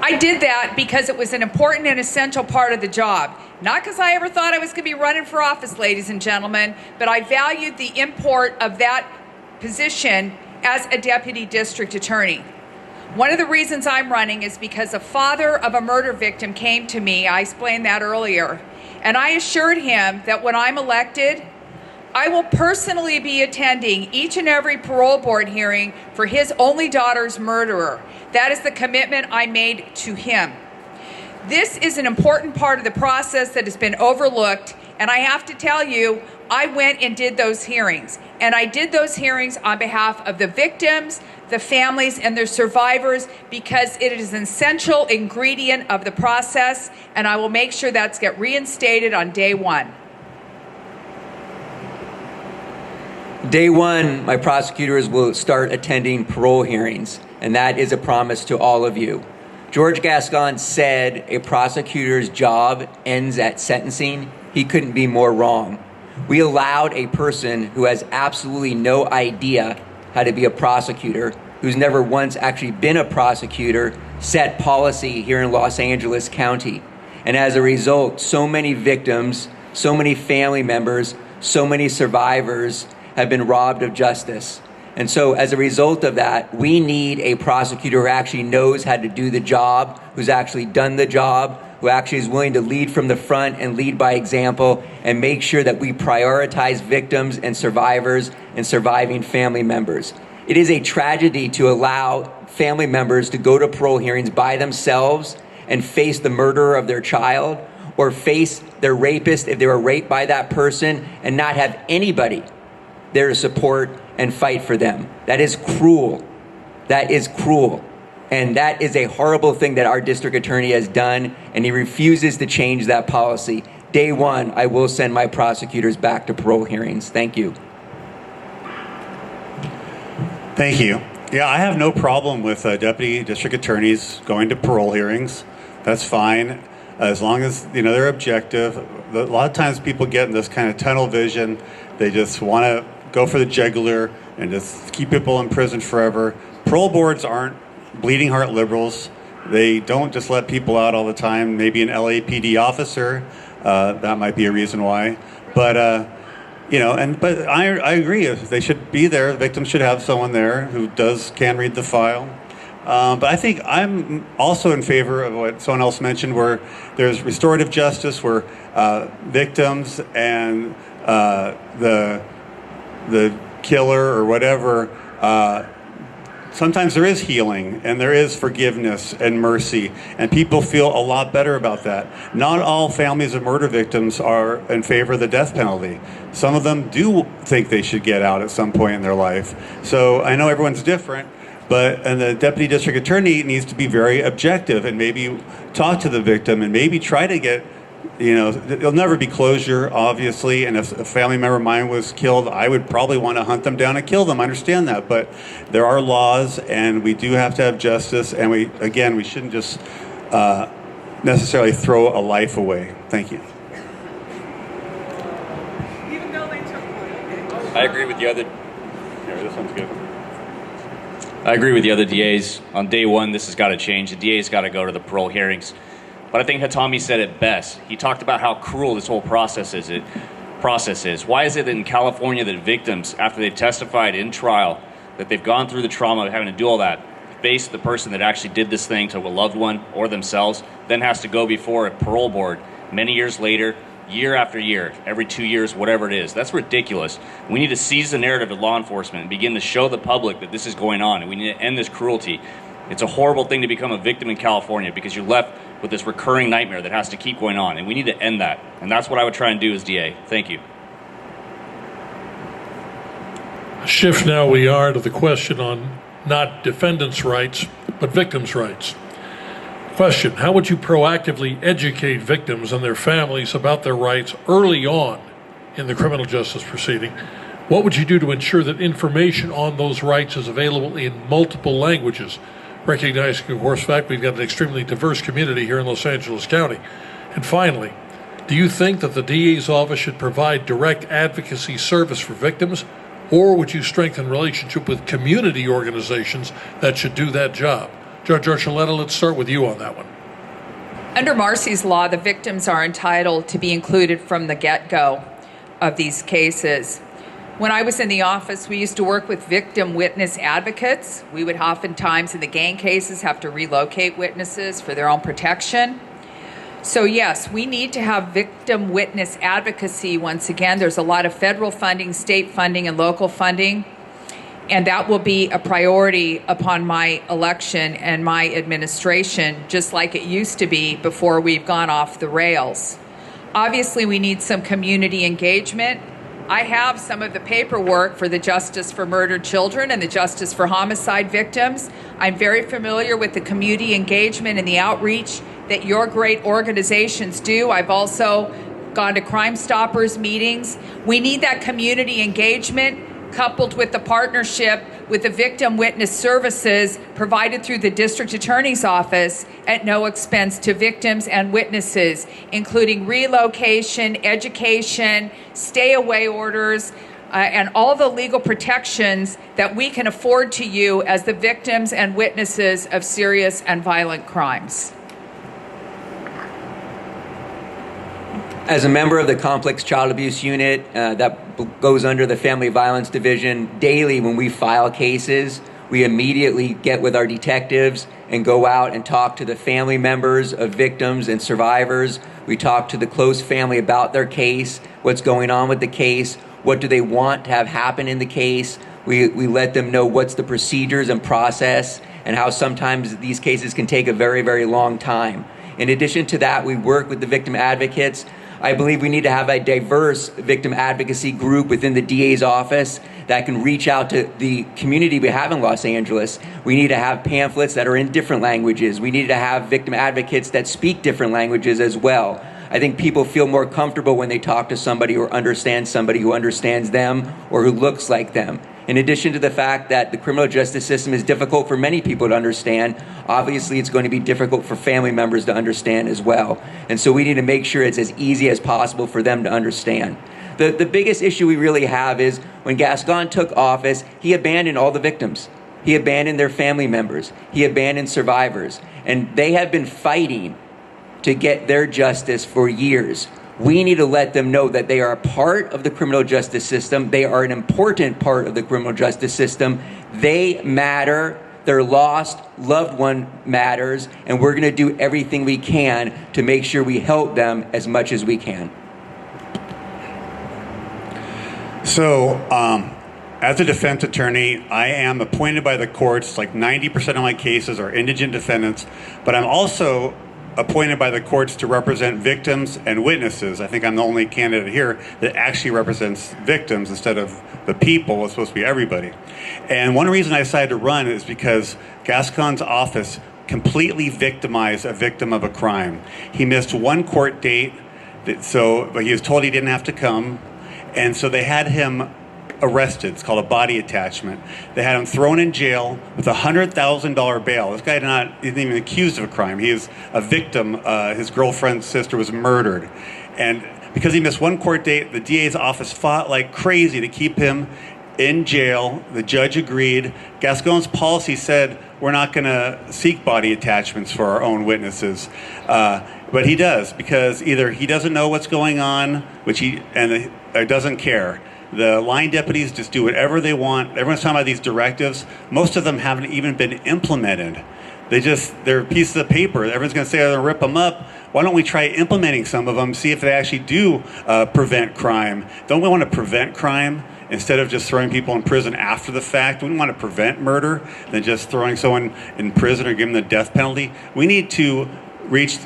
I did that because it was an important and essential part of the job. Not because I ever thought I was going to be running for office, ladies and gentlemen, but I valued the import of that position as a deputy district attorney. One of the reasons I'm running is because a father of a murder victim came to me, I explained that earlier, and I assured him that when I'm elected, I will personally be attending each and every parole board hearing for his only daughter's murderer. That is the commitment I made to him. This is an important part of the process that has been overlooked, and I have to tell you, I went and did those hearings. And I did those hearings on behalf of the victims, the families, and their survivors because it is an essential ingredient of the process, and I will make sure that's get reinstated on day one. Day one, my prosecutors will start attending parole hearings, and that is a promise to all of you. George Gascón said a prosecutor's job ends at sentencing. He couldn't be more wrong. We allowed a person who has absolutely no idea how to be a prosecutor, who's never once actually been a prosecutor, set policy here in Los Angeles County. And as a result, so many victims, so many family members, so many survivors have been robbed of justice. And so as a result of that, we need a prosecutor who actually knows how to do the job, who's actually done the job, who actually is willing to lead from the front and lead by example and make sure that we prioritize victims and survivors and surviving family members. It is a tragedy to allow family members to go to parole hearings by themselves and face the murderer of their child or face their rapist if they were raped by that person and not have anybody there to support and fight for them. That is cruel. That is cruel. And that is a horrible thing that our district attorney has done, and he refuses to change that policy. Day one, I will send my prosecutors back to parole hearings. Thank you. Thank you. Yeah, I have no problem with deputy district attorneys going to parole hearings. That's fine, as long as they're objective. A lot of times people get in this kind of tunnel vision. They just want to go for the jugular and just keep people in prison forever. Parole boards aren't bleeding heart liberals. They don't just let people out all the time. Maybe an LAPD officer, that might be a reason why. But but I agree. They should be there. The victims should have someone there who can read the file. But I think I'm also in favor of what someone else mentioned, where there's restorative justice, where victims and the killer or whatever, sometimes there is healing and there is forgiveness and mercy, and people feel a lot better about that. Not all families of murder victims are in favor of the death penalty. Some of them do think they should get out at some point in their life. So I know everyone's different, and the deputy district attorney needs to be very objective and maybe talk to the victim and maybe try to get, there'll never be closure, obviously, and if a family member of mine was killed, I would probably want to hunt them down and kill them. I understand that, but there are laws, and we do have to have justice, and we shouldn't just necessarily throw a life away. Thank you. Even though they took one. I agree with the other. Here, this one's good. I agree with the other DAs. On day one, this has got to change. The DA's got to go to the parole hearings. But I think Hatami said it best. He talked about how cruel this whole process is. Why is it that in California that victims, after they've testified in trial, that they've gone through the trauma of having to do all that, face the person that actually did this thing to a loved one or themselves, then has to go before a parole board many years later, year after year, every 2 years, whatever it is? That's ridiculous. We need to seize the narrative of law enforcement and begin to show the public that this is going on, and we need to end this cruelty. It's a horrible thing to become a victim in California because you're left with this recurring nightmare that has to keep going on, and we need to end that. And that's what I would try and do as DA. Thank you. Shift now we are to the question on not defendants' rights, but victims' rights. Question: how would you proactively educate victims and their families about their rights early on in the criminal justice proceeding? What would you do to ensure that information on those rights is available in multiple languages? Recognizing, of course, the fact we've got an extremely diverse community here in Los Angeles County. And finally, do you think that the DA's office should provide direct advocacy service for victims, or would you strengthen relationship with community organizations that should do that job? Judge Archuleta, let's start with you on that one. Under Marcy's law, the victims are entitled to be included from the get-go of these cases. When I was in the office, we used to work with victim witness advocates. We would oftentimes, in the gang cases, have to relocate witnesses for their own protection. So yes, we need to have victim witness advocacy. Once again, there's a lot of federal funding, state funding, and local funding, and that will be a priority upon my election and my administration, just like it used to be before we've gone off the rails. Obviously, we need some community engagement. I have some of the paperwork for the Justice for Murdered Children and the Justice for Homicide Victims. I'm very familiar with the community engagement and the outreach that your great organizations do. I've also gone to Crime Stoppers meetings. We need that community engagement coupled with the partnership with the victim witness services provided through the district attorney's office at no expense to victims and witnesses, including relocation, education, stay-away orders, and all the legal protections that we can afford to you as the victims and witnesses of serious and violent crimes. As a member of the Complex Child Abuse Unit that goes under the Family Violence Division, daily when we file cases, we immediately get with our detectives and go out and talk to the family members of victims and survivors. We talk to the close family about their case, what's going on with the case, what do they want to have happen in the case. We let them know what's the procedures and process and how sometimes these cases can take a very, very long time. In addition to that, we work with the victim advocates. I believe we need to have a diverse victim advocacy group within the DA's office that can reach out to the community we have in Los Angeles. We need to have pamphlets that are in different languages. We need to have victim advocates that speak different languages as well. I think people feel more comfortable when they talk to somebody or understand somebody who understands them or who looks like them. In addition to the fact that the criminal justice system is difficult for many people to understand, obviously it's going to be difficult for family members to understand as well. And so we need to make sure it's as easy as possible for them to understand. The biggest issue we really have is when Gascón took office, he abandoned all the victims. He abandoned their family members. He abandoned survivors. And they have been fighting to get their justice for years. We need to let them know that they are a part of the criminal justice system. They are an important part of the criminal justice system. They matter. Their lost loved one matters. And we're going to do everything we can to make sure we help them as much as we can. So, as a defense attorney, I am appointed by the courts. Like 90% of my cases are indigent defendants, but I'm also appointed by the courts to represent victims and witnesses. I think I'm the only candidate here that actually represents victims instead of the people. It's supposed to be everybody. And one reason I decided to run is because Gascón's office completely victimized a victim of a crime. He missed one court date, but he was told he didn't have to come, and so they had him arrested. It's called a body attachment. They had him thrown in jail with a $100,000 bail. This guy isn't even accused of a crime. He is a victim. His girlfriend's sister was murdered. And because he missed one court date, the DA's office fought like crazy to keep him in jail. The judge agreed. Gascón's policy said we're not going to seek body attachments for our own witnesses. But he does, because either he doesn't know what's going on, or doesn't care. The line deputies just do whatever they want. Everyone's talking about these directives. Most of them haven't even been implemented. They're pieces of paper. Everyone's going to say they're going to rip them up. Why don't we try implementing some of them, see if they actually do prevent crime? Don't we want to prevent crime instead of just throwing people in prison after the fact? We want to prevent murder than just throwing someone in prison or giving them the death penalty. We need to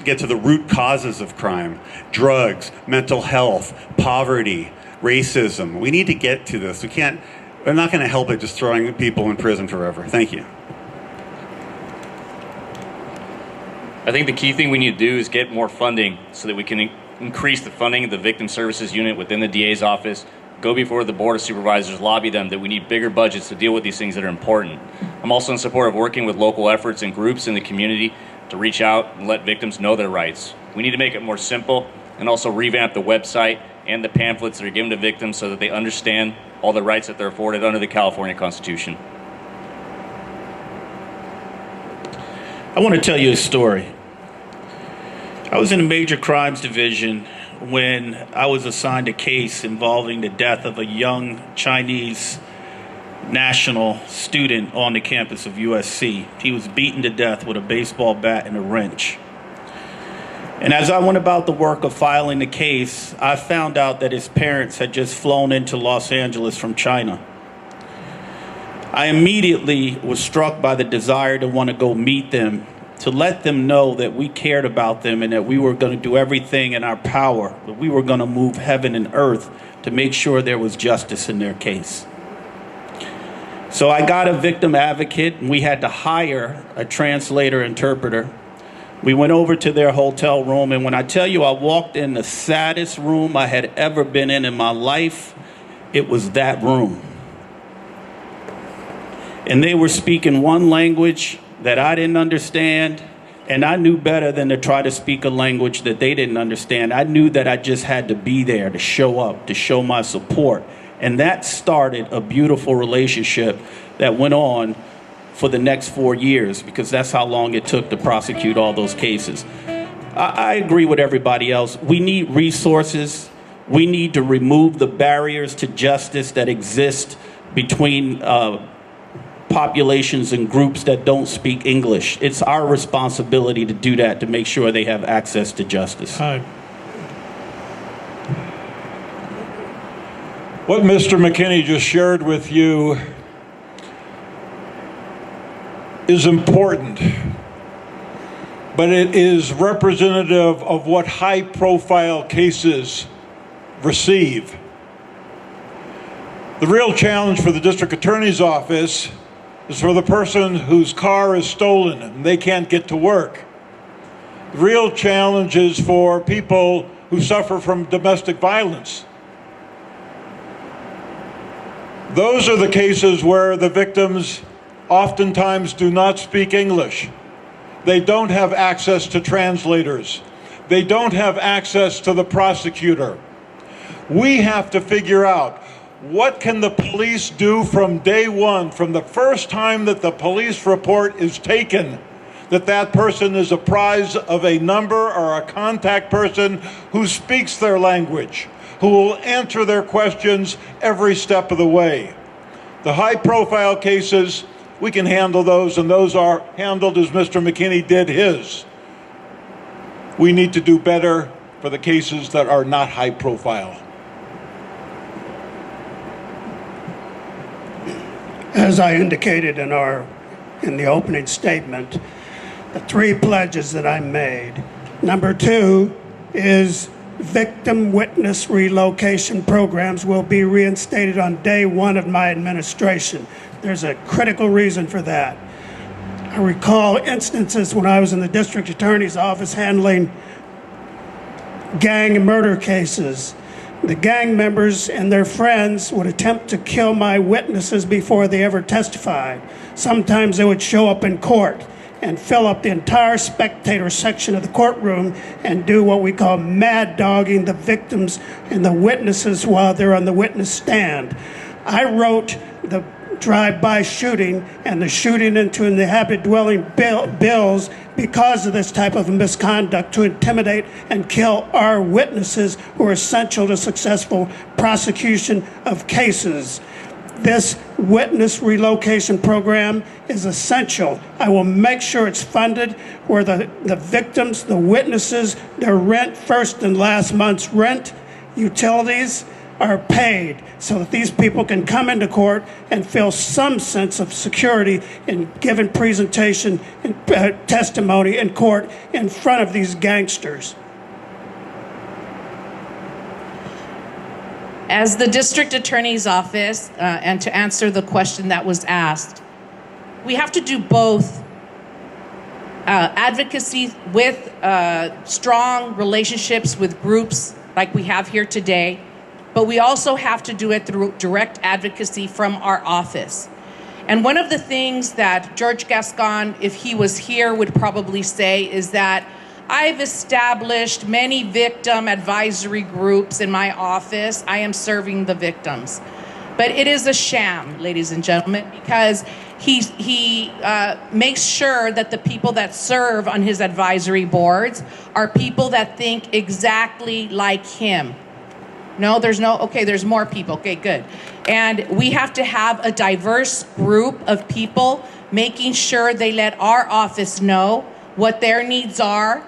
get to the root causes of crime: drugs, mental health, poverty, racism. We need to get to this. We're not going to help it just throwing people in prison forever. Thank you. I think the key thing we need to do is get more funding so that we can increase the funding of the Victim Services Unit within the DA's office, go before the Board of Supervisors, lobby them that we need bigger budgets to deal with these things that are important. I'm also in support of working with local efforts and groups in the community to reach out and let victims know their rights. We need to make it more simple and also revamp the website and the pamphlets that are given to victims so that they understand all the rights that they're afforded under the California Constitution. I want to tell you a story. I was in the Major Crimes Division when I was assigned a case involving the death of a young Chinese national student on the campus of USC. He was beaten to death with a baseball bat and a wrench. And as I went about the work of filing the case, I found out that his parents had just flown into Los Angeles from China. I immediately was struck by the desire to want to go meet them, to let them know that we cared about them and that we were going to do everything in our power, that we were going to move heaven and earth to make sure there was justice in their case. So I got a victim advocate, and we had to hire a translator interpreter. We went over to their hotel room, and when I tell you I walked in the saddest room I had ever been in my life, it was that room. And they were speaking one language that I didn't understand, and I knew better than to try to speak a language that they didn't understand. I knew that I just had to be there to show up, to show my support. And that started a beautiful relationship that went on for the next 4 years, because that's how long it took to prosecute all those cases. I agree with everybody else. We need resources. We need to remove the barriers to justice that exist between populations and groups that don't speak English. It's our responsibility to do that, to make sure they have access to justice. Time. What Mr. McKinney just shared with you is important, but it is representative of what high-profile cases receive. The real challenge for the district attorney's office is for the person whose car is stolen and they can't get to work. The real challenge is for people who suffer from domestic violence. Those are the cases where the victims oftentimes do not speak English. They don't have access to translators. They don't have access to the prosecutor. We have to figure out, what can the police do from day one, from the first time that the police report is taken, that that person is apprised of a number or a contact person who speaks their language, who will answer their questions every step of the way. The high-profile cases, we can handle those, and those are handled as Mr. McKinney did his. We need to do better for the cases that are not high-profile. As I indicated in the opening statement, the 3 pledges that I made. Number 2 is victim witness relocation programs will be reinstated on day 1 of my administration. There's a critical reason for that. I recall instances when I was in the district attorney's office handling gang murder cases. The gang members and their friends would attempt to kill my witnesses before they ever testified. Sometimes they would show up in court and fill up the entire spectator section of the courtroom and do what we call mad dogging the victims and the witnesses while they're on the witness stand. I wrote the drive-by shooting and the shooting into inhabited dwelling bills because of this type of misconduct, to intimidate and kill our witnesses who are essential to successful prosecution of cases. This witness relocation program is essential. I will make sure it's funded where the victims, the witnesses, their rent, first and last month's rent, utilities are paid so that these people can come into court and feel some sense of security in giving presentation and testimony in court in front of these gangsters. As the district attorney's office, and to answer the question that was asked, we have to do both advocacy with strong relationships with groups like we have here today, but we also have to do it through direct advocacy from our office. And one of the things that George Gascón, if he was here, would probably say is that I've established many victim advisory groups in my office. I am serving the victims. But it is a sham, ladies and gentlemen, because he makes sure that the people that serve on his advisory boards are people that think exactly like him. No, there's more people. Okay, good. And we have to have a diverse group of people making sure they let our office know what their needs are,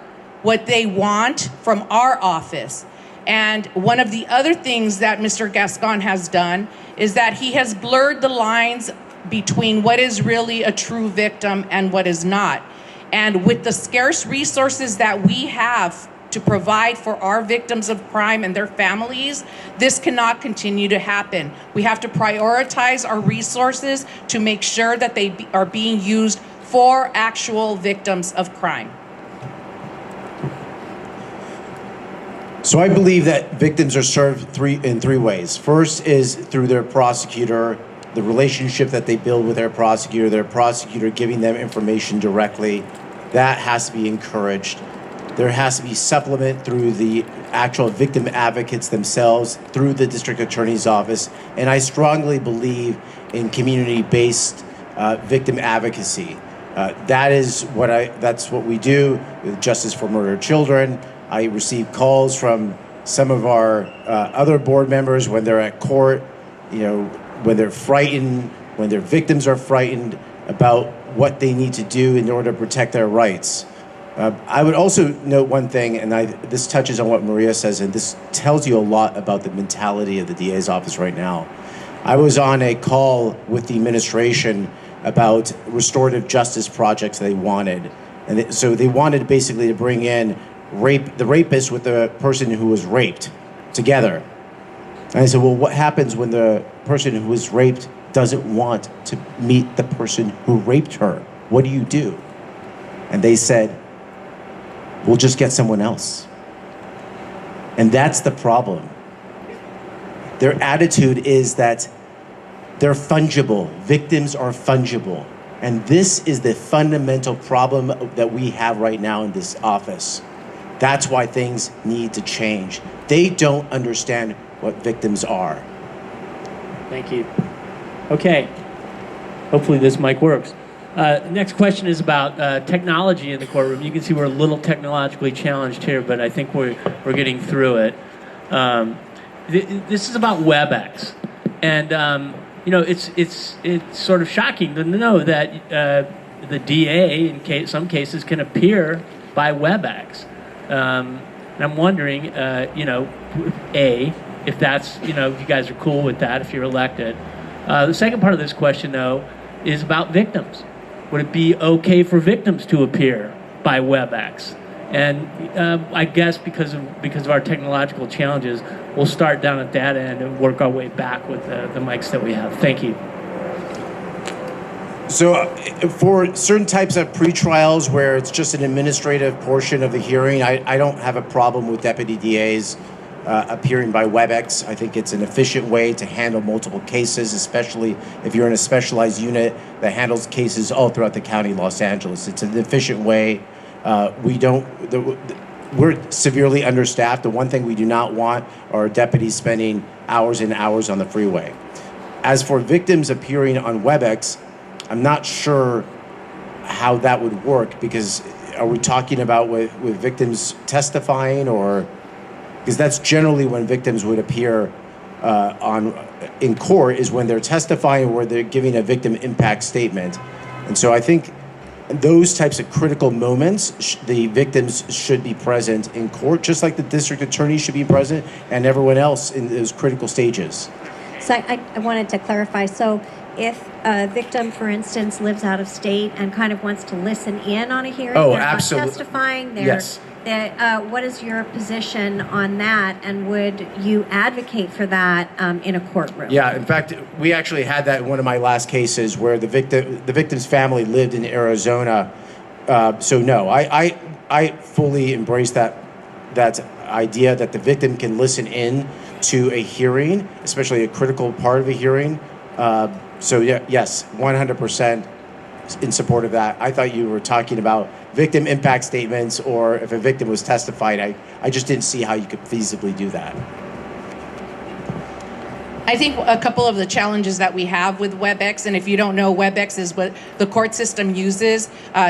what they want from our office. And one of the other things that Mr. Gascón has done is that he has blurred the lines between what is really a true victim and what is not. And with the scarce resources that we have to provide for our victims of crime and their families, this cannot continue to happen. We have to prioritize our resources to make sure that they are being used for actual victims of crime. So I believe that victims are served in three ways. First is through their prosecutor, the relationship that they build with their prosecutor giving them information directly. That has to be encouraged. There has to be supplement through the actual victim advocates themselves, through the district attorney's office. And I strongly believe in community-based victim advocacy. That's what we do with Justice for Murdered Children. I receive calls from some of our other board members when they're at court, when they're frightened, when their victims are frightened about what they need to do in order to protect their rights. I would also note one thing, and this touches on what Maria says, and this tells you a lot about the mentality of the DA's office right now. I was on a call with the administration about restorative justice projects they wanted. And so they wanted basically to bring in the rapist with the person who was raped together. And I said, well, what happens when the person who was raped doesn't want to meet the person who raped her? What do you do? And they said, we'll just get someone else. And that's the problem. Their attitude is that they're fungible. Victims are fungible. And this is the fundamental problem that we have right now in this office. That's why things need to change. They don't understand what victims are. Thank you. Okay. Hopefully this mic works. Next question is about technology in the courtroom. You can see we're a little technologically challenged here, but I think we're getting through it. This is about WebEx, and it's sort of shocking to know that the DA in some cases can appear by WebEx. And I'm wondering, if that's if you guys are cool with that, if you're elected. The second part of this question, though, is about victims. Would it be okay for victims to appear by WebEx? And I guess because of our technological challenges, we'll start down at that end and work our way back with the mics that we have. Thank you. So for certain types of pretrials where it's just an administrative portion of the hearing, I don't have a problem with deputy DAs appearing by WebEx. I think it's an efficient way to handle multiple cases, especially if you're in a specialized unit that handles cases all throughout the county of Los Angeles. It's an efficient way. We're severely understaffed. The one thing we do not want are deputies spending hours and hours on the freeway. As for victims appearing on WebEx, I'm not sure how that would work, because are we talking about with victims testifying, or because that's generally when victims would appear in court, is when they're testifying or they're giving a victim impact statement. And so I think those types of critical moments, the victims should be present in court, just like the district attorney should be present and everyone else in those critical stages. So I wanted to clarify. So if a victim, for instance, lives out of state and kind of wants to listen in on a hearing, they're absolutely. not testifying, Yes. What is your position on that, and would you advocate for that in a courtroom? Yeah, in fact, we actually had that in one of my last cases where the victim's family lived in Arizona. So no, I fully embrace that idea that the victim can listen in to a hearing, especially a critical part of a hearing. So yeah, yes, 100% in support of that. I thought you were talking about victim impact statements, or if a victim was testified. I just didn't see how you could feasibly do that. I think a couple of the challenges that we have with WebEx, and if you don't know, WebEx is what the court system uses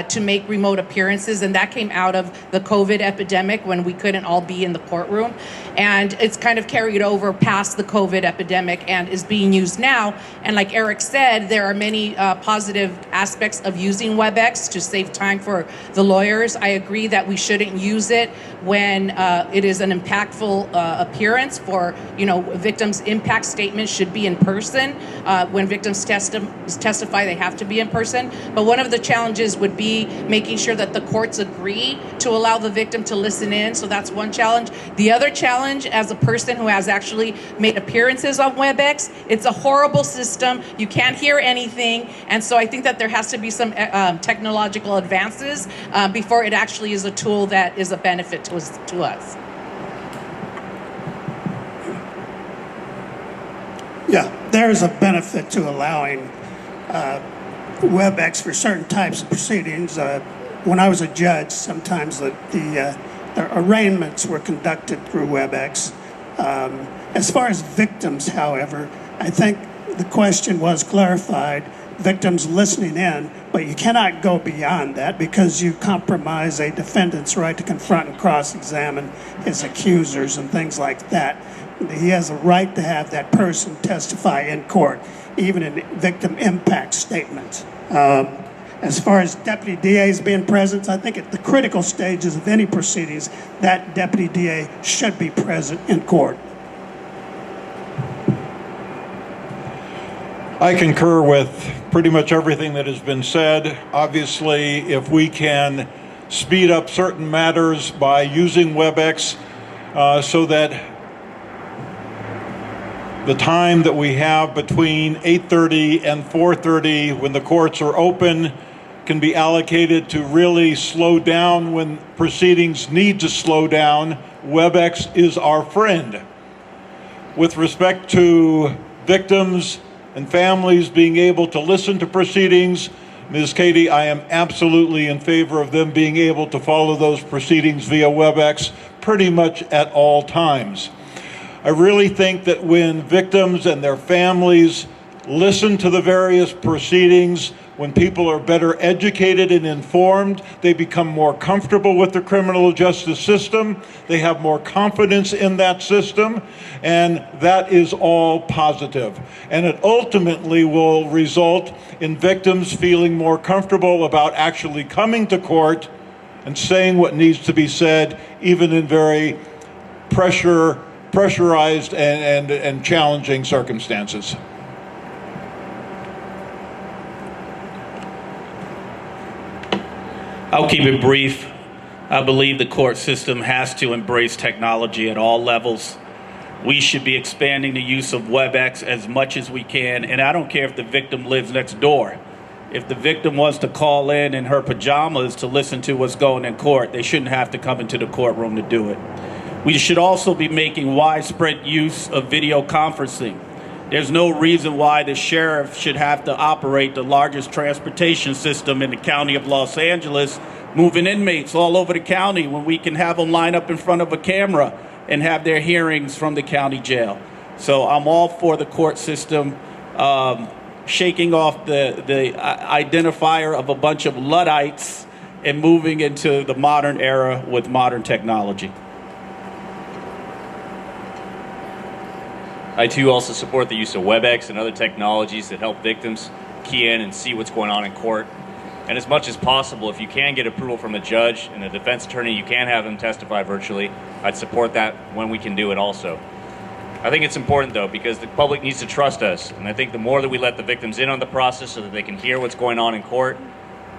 to make remote appearances, and that came out of the COVID epidemic when we couldn't all be in the courtroom. And it's kind of carried over past the COVID epidemic and is being used now. And like Eric said, there are many positive aspects of using WebEx to save time for the lawyers. I agree that we shouldn't use it when it is an impactful appearance for, victims' impact statements should be in person. When victims testify, they have to be in person. But one of the challenges would be making sure that the courts agree to allow the victim to listen in. So that's one challenge. The other challenge, as a person who has actually made appearances on WebEx, it's a horrible system. You can't hear anything. And so I think that there has to be some technological advances before it actually is a tool that is a benefit to us. Yeah, there is a benefit to allowing WebEx for certain types of proceedings. When I was a judge, sometimes the arraignments were conducted through WebEx. As far as victims, however, I think the question was clarified, victims listening in, but you cannot go beyond that because you compromise a defendant's right to confront and cross-examine his accusers and things like that. He has a right to have that person testify in court, even in victim impact statements. As far as deputy DAs being present, I think at the critical stages of any proceedings, that deputy DA should be present in court. I concur with pretty much everything that has been said. Obviously, if we can speed up certain matters by using WebEx so that the time that we have between 8:30 and 4:30 when the courts are open can be allocated to really slow down when proceedings need to slow down, WebEx is our friend. With respect to victims and families being able to listen to proceedings, Ms. Katie, I am absolutely in favor of them being able to follow those proceedings via WebEx pretty much at all times. I really think that when victims and their families listen to the various proceedings, when people are better educated and informed, they become more comfortable with the criminal justice system, they have more confidence in that system, and that is all positive. And it ultimately will result in victims feeling more comfortable about actually coming to court and saying what needs to be said, even in very pressurized and challenging circumstances. I'll keep it brief. I believe the court system has to embrace technology at all levels. We should be expanding the use of WebEx as much as we can, and I don't care if the victim lives next door. If the victim wants to call in her pajamas to listen to what's going in court, they shouldn't have to come into the courtroom to do it. We should also be making widespread use of video conferencing. There's no reason why the sheriff should have to operate the largest transportation system in the county of Los Angeles, moving inmates all over the county when we can have them line up in front of a camera and have their hearings from the county jail. So I'm all for the court system shaking off the identifier of a bunch of Luddites and moving into the modern era with modern technology. I too also support the use of WebEx and other technologies that help victims key in and see what's going on in court. And as much as possible, if you can get approval from a judge and a defense attorney, you can have them testify virtually. I'd support that when we can do it also. I think it's important though, because the public needs to trust us. And I think the more that we let the victims in on the process so that they can hear what's going on in court,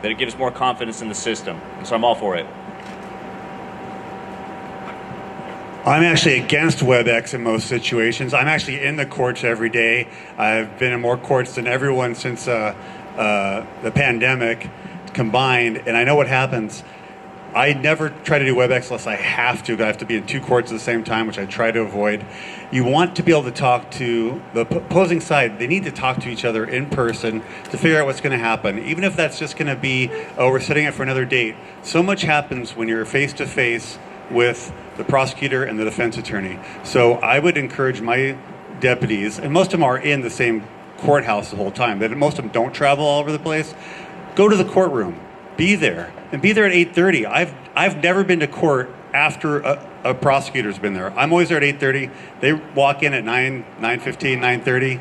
that it gives more confidence in the system. And so I'm all for it. I'm actually against WebEx in most situations. I'm actually in the courts every day. I've been in more courts than everyone since the pandemic combined, and I know what happens. I never try to do WebEx unless I have to, but I have to be in two courts at the same time, which I try to avoid. You want to be able to talk to the opposing side. They need to talk to each other in person to figure out what's going to happen, even if that's just going to be, oh, we're setting it for another date. So much happens when you're face-to-face with the prosecutor and the defense attorney. So I would encourage my deputies, and most of them are in the same courthouse the whole time, but most of them don't travel all over the place. Go to the courtroom, be there, and be there at 8:30. I've never been to court after a prosecutor's been there. I'm always there at 8:30. They walk in at 9:15, 9:30.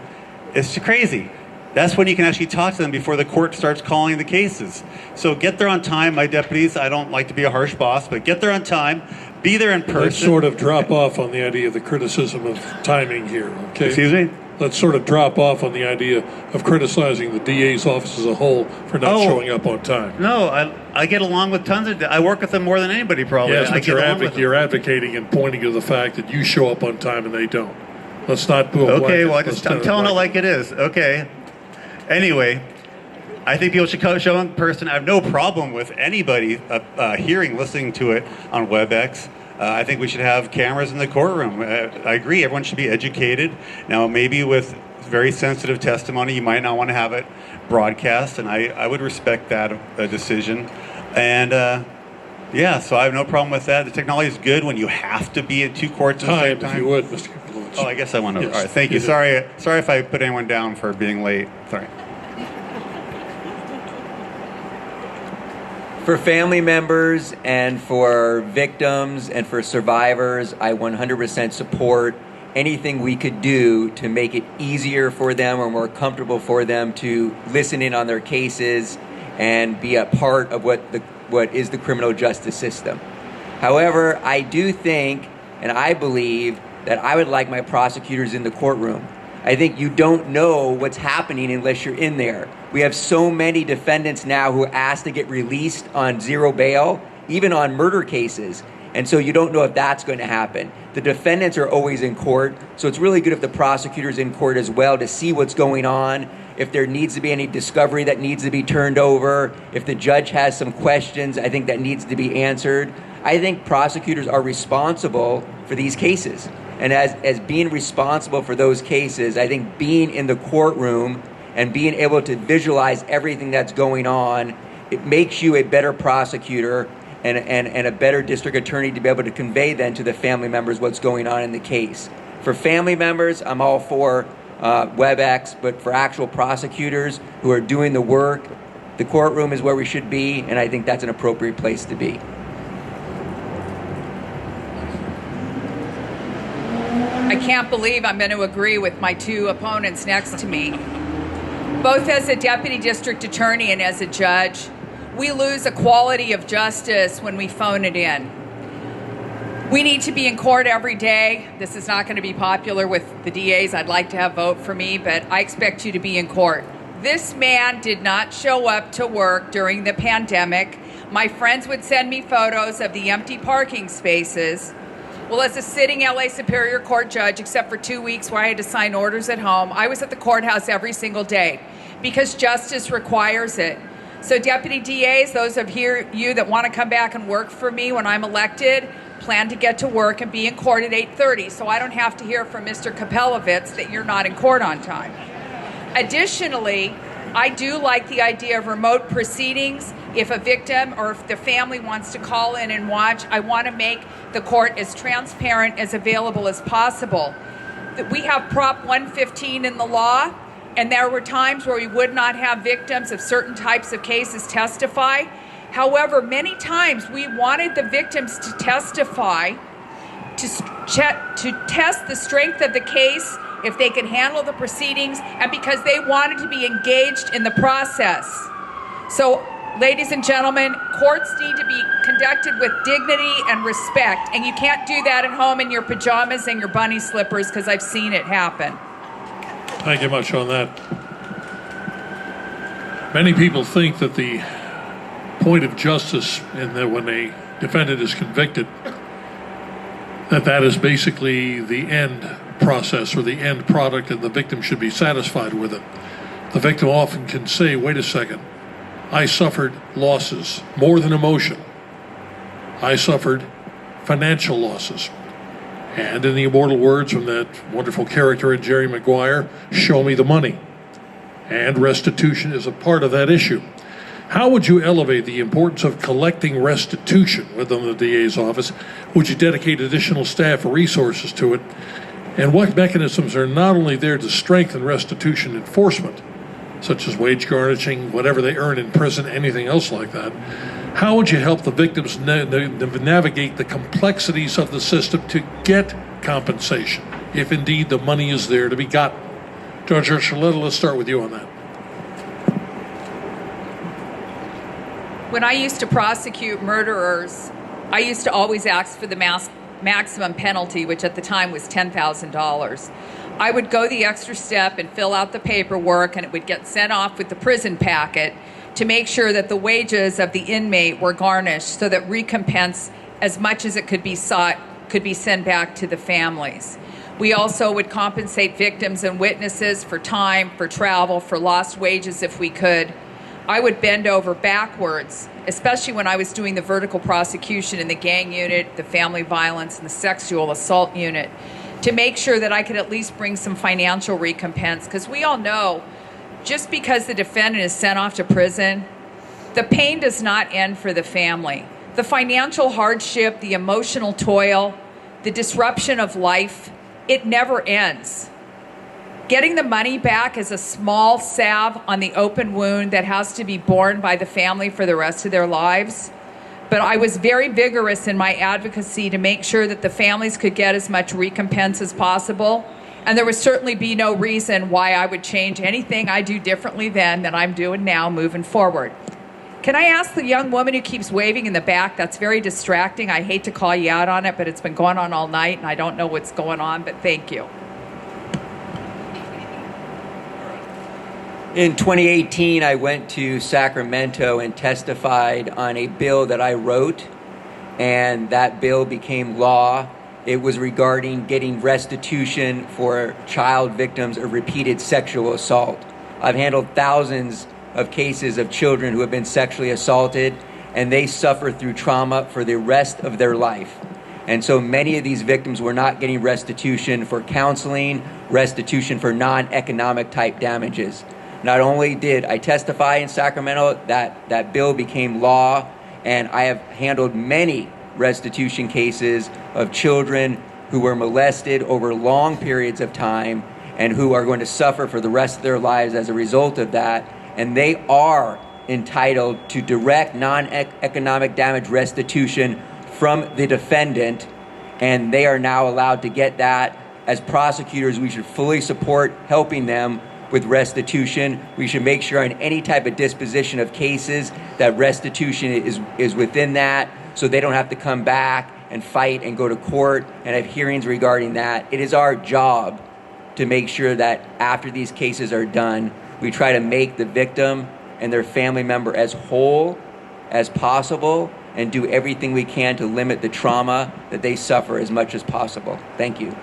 It's crazy. That's when you can actually talk to them before the court starts calling the cases. So get there on time, my deputies. I don't like to be a harsh boss, but get there on time. Be there in person. Let's sort of drop off on the idea of the criticism of timing here, okay? Excuse me? Let's sort of drop off on the idea of criticizing the DA's office as a whole for not showing up on time. No, I get along with tons of... I work with them more than anybody, probably. Yes, I but you're advocating and pointing to the fact that you show up on time and they don't. Let's not do a Okay, blanket. well, I'm telling it like it is. Okay. Anyway, I think people should show in person. I have no problem with anybody listening to it on WebEx. I think we should have cameras in the courtroom. I agree, everyone should be educated. Now, maybe with very sensitive testimony, you might not want to have it broadcast, and I would respect that decision. And yeah, so I have no problem with that. The technology is good when you have to be in two courts at the same time. If you would, Mr. Kapelovitz. Oh, I guess I went over. Yes, All right, thank you. Sorry if I put anyone down for being late. Sorry. For family members and for victims and for survivors, I 100% support anything we could do to make it easier for them or more comfortable for them to listen in on their cases and be a part of what is the criminal justice system. However, I do think and I believe that I would like my prosecutors in the courtroom. I think you don't know what's happening unless you're in there. We have so many defendants now who ask to get released on zero bail, even on murder cases. And so you don't know if that's going to happen. The defendants are always in court, so it's really good if the prosecutor's in court as well to see what's going on, if there needs to be any discovery that needs to be turned over, if the judge has some questions, I think that needs to be answered. I think prosecutors are responsible for these cases. And as being responsible for those cases, I think being in the courtroom and being able to visualize everything that's going on, it makes you a better prosecutor and a better district attorney to be able to convey then to the family members what's going on in the case. For family members, I'm all for WebEx, but for actual prosecutors who are doing the work, the courtroom is where we should be, and I think that's an appropriate place to be. I can't believe I'm going to agree with my two opponents next to me. Both as a deputy district attorney and as a judge, we lose a quality of justice when we phone it in. We need to be in court every day. This is not going to be popular with the DAs. I'd like to have vote for me, but I expect you to be in court. This man did not show up to work during the pandemic. My friends would send me photos of the empty parking spaces. Well, as a sitting LA Superior Court judge, except for 2 weeks where I had to sign orders at home, I was at the courthouse every single day because justice requires it. So deputy DAs, those of you that want to come back and work for me when I'm elected, plan to get to work and be in court at 8:30 so I don't have to hear from Mr. Kapelovitz that you're not in court on time. Additionally, I do like the idea of remote proceedings. If a victim or if the family wants to call in and watch, I want to make the court as transparent as available as possible. We have Prop 115 in the law, and there were times where we would not have victims of certain types of cases testify. However, many times we wanted the victims to testify to test the strength of the case, if they could handle the proceedings, and because they wanted to be engaged in the process. So, ladies and gentlemen, courts need to be conducted with dignity and respect, and you can't do that at home in your pajamas and your bunny slippers, because I've seen it happen. Thank you much on that. Many people think that the point of justice in that when a defendant is convicted, that is basically the end process or the end product, and the victim should be satisfied with it. The victim often can say, wait a second, I suffered losses, more than emotion. I suffered financial losses. And in the immortal words from that wonderful character in Jerry Maguire, show me the money. And restitution is a part of that issue. How would you elevate the importance of collecting restitution within the DA's office? Would you dedicate additional staff or resources to it? And what mechanisms are not only there to strengthen restitution enforcement, such as wage garnishing, whatever they earn in prison, anything else like that, how would you help the victims navigate the complexities of the system to get compensation, if indeed the money is there to be gotten? Judge Archuleta, let's start with you on that. When I used to prosecute murderers, I used to always ask for the maximum penalty, which at the time was $10,000. I would go the extra step and fill out the paperwork, and it would get sent off with the prison packet to make sure that the wages of the inmate were garnished so that recompense, as much as it could be sought, could be sent back to the families. We also would compensate victims and witnesses for time, for travel, for lost wages if we could. I would bend over backwards, especially when I was doing the vertical prosecution in the gang unit, the family violence, and the sexual assault unit, to make sure that I could at least bring some financial recompense. Because we all know, just because the defendant is sent off to prison, the pain does not end for the family. The financial hardship, the emotional toil, the disruption of life, it never ends. Getting the money back is a small salve on the open wound that has to be borne by the family for the rest of their lives. But I was very vigorous in my advocacy to make sure that the families could get as much recompense as possible. And there would certainly be no reason why I would change anything I do differently then than I'm doing now moving forward. Can I ask the young woman who keeps waving in the back? That's very distracting. I hate to call you out on it, but it's been going on all night and I don't know what's going on, but thank you. In 2018, I went to Sacramento and testified on a bill that I wrote, and that bill became law. It was regarding getting restitution for child victims of repeated sexual assault. I've handled thousands of cases of children who have been sexually assaulted, and they suffer through trauma for the rest of their life. And so many of these victims were not getting restitution for counseling, restitution for non-economic type damages. Not only did I testify in Sacramento, that bill became law, and I have handled many restitution cases of children who were molested over long periods of time and who are going to suffer for the rest of their lives as a result of that. And they are entitled to direct non-economic damage restitution from the defendant, and they are now allowed to get that. As prosecutors, we should fully support helping them with restitution. We should make sure in any type of disposition of cases that restitution is within that, so they don't have to come back and fight and go to court and have hearings regarding that. It is our job to make sure that after these cases are done, we try to make the victim and their family member as whole as possible and do everything we can to limit the trauma that they suffer as much as possible. Thank you.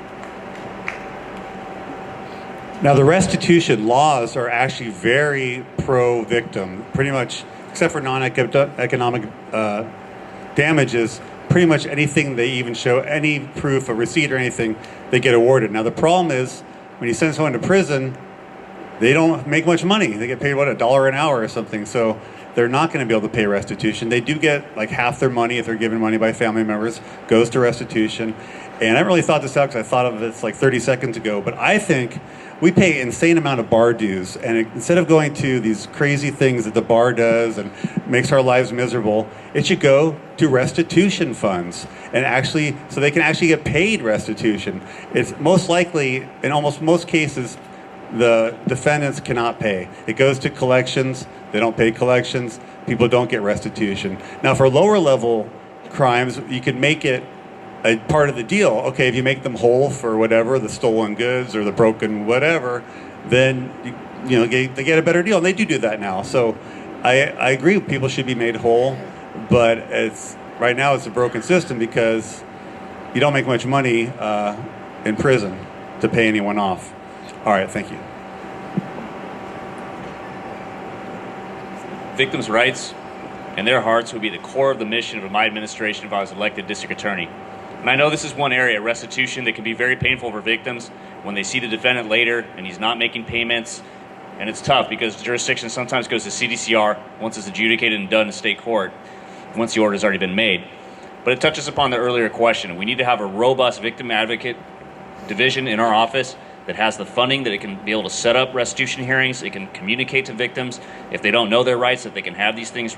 Now, the restitution laws are actually very pro-victim, pretty much, except for non-economic damages, pretty much anything they even show, any proof, a receipt or anything, they get awarded. Now, the problem is, when you send someone to prison, they don't make much money. They get paid, what, $1 an hour or something, so they're not going to be able to pay restitution. They do get like half their money, if they're given money by family members, goes to restitution. And I haven't really thought this out because I thought of this like 30 seconds ago, but I think we pay an insane amount of bar dues, and instead of going to these crazy things that the bar does and makes our lives miserable, it should go to restitution funds, and actually, so they can actually get paid restitution. It's most likely, in almost most cases, the defendants cannot pay. It goes to collections, they don't pay collections, people don't get restitution. Now for lower level crimes, you can make it a part of the deal. Okay, if you make them whole for whatever, the stolen goods or the broken whatever, then you know they get a better deal, and they do that now. So I agree, people should be made whole, but right now it's a broken system because you don't make much money in prison to pay anyone off. All right, thank you. Victims' rights and their hearts would be the core of the mission of my administration if I was elected district attorney. And I know this is one area, restitution, that can be very painful for victims when they see the defendant later and he's not making payments. And it's tough because jurisdiction sometimes goes to CDCR once it's adjudicated and done in state court, once the order has already been made. But it touches upon the earlier question. We need to have a robust victim advocate division in our office that has the funding, that it can be able to set up restitution hearings, it can communicate to victims if they don't know their rights, that they can have these things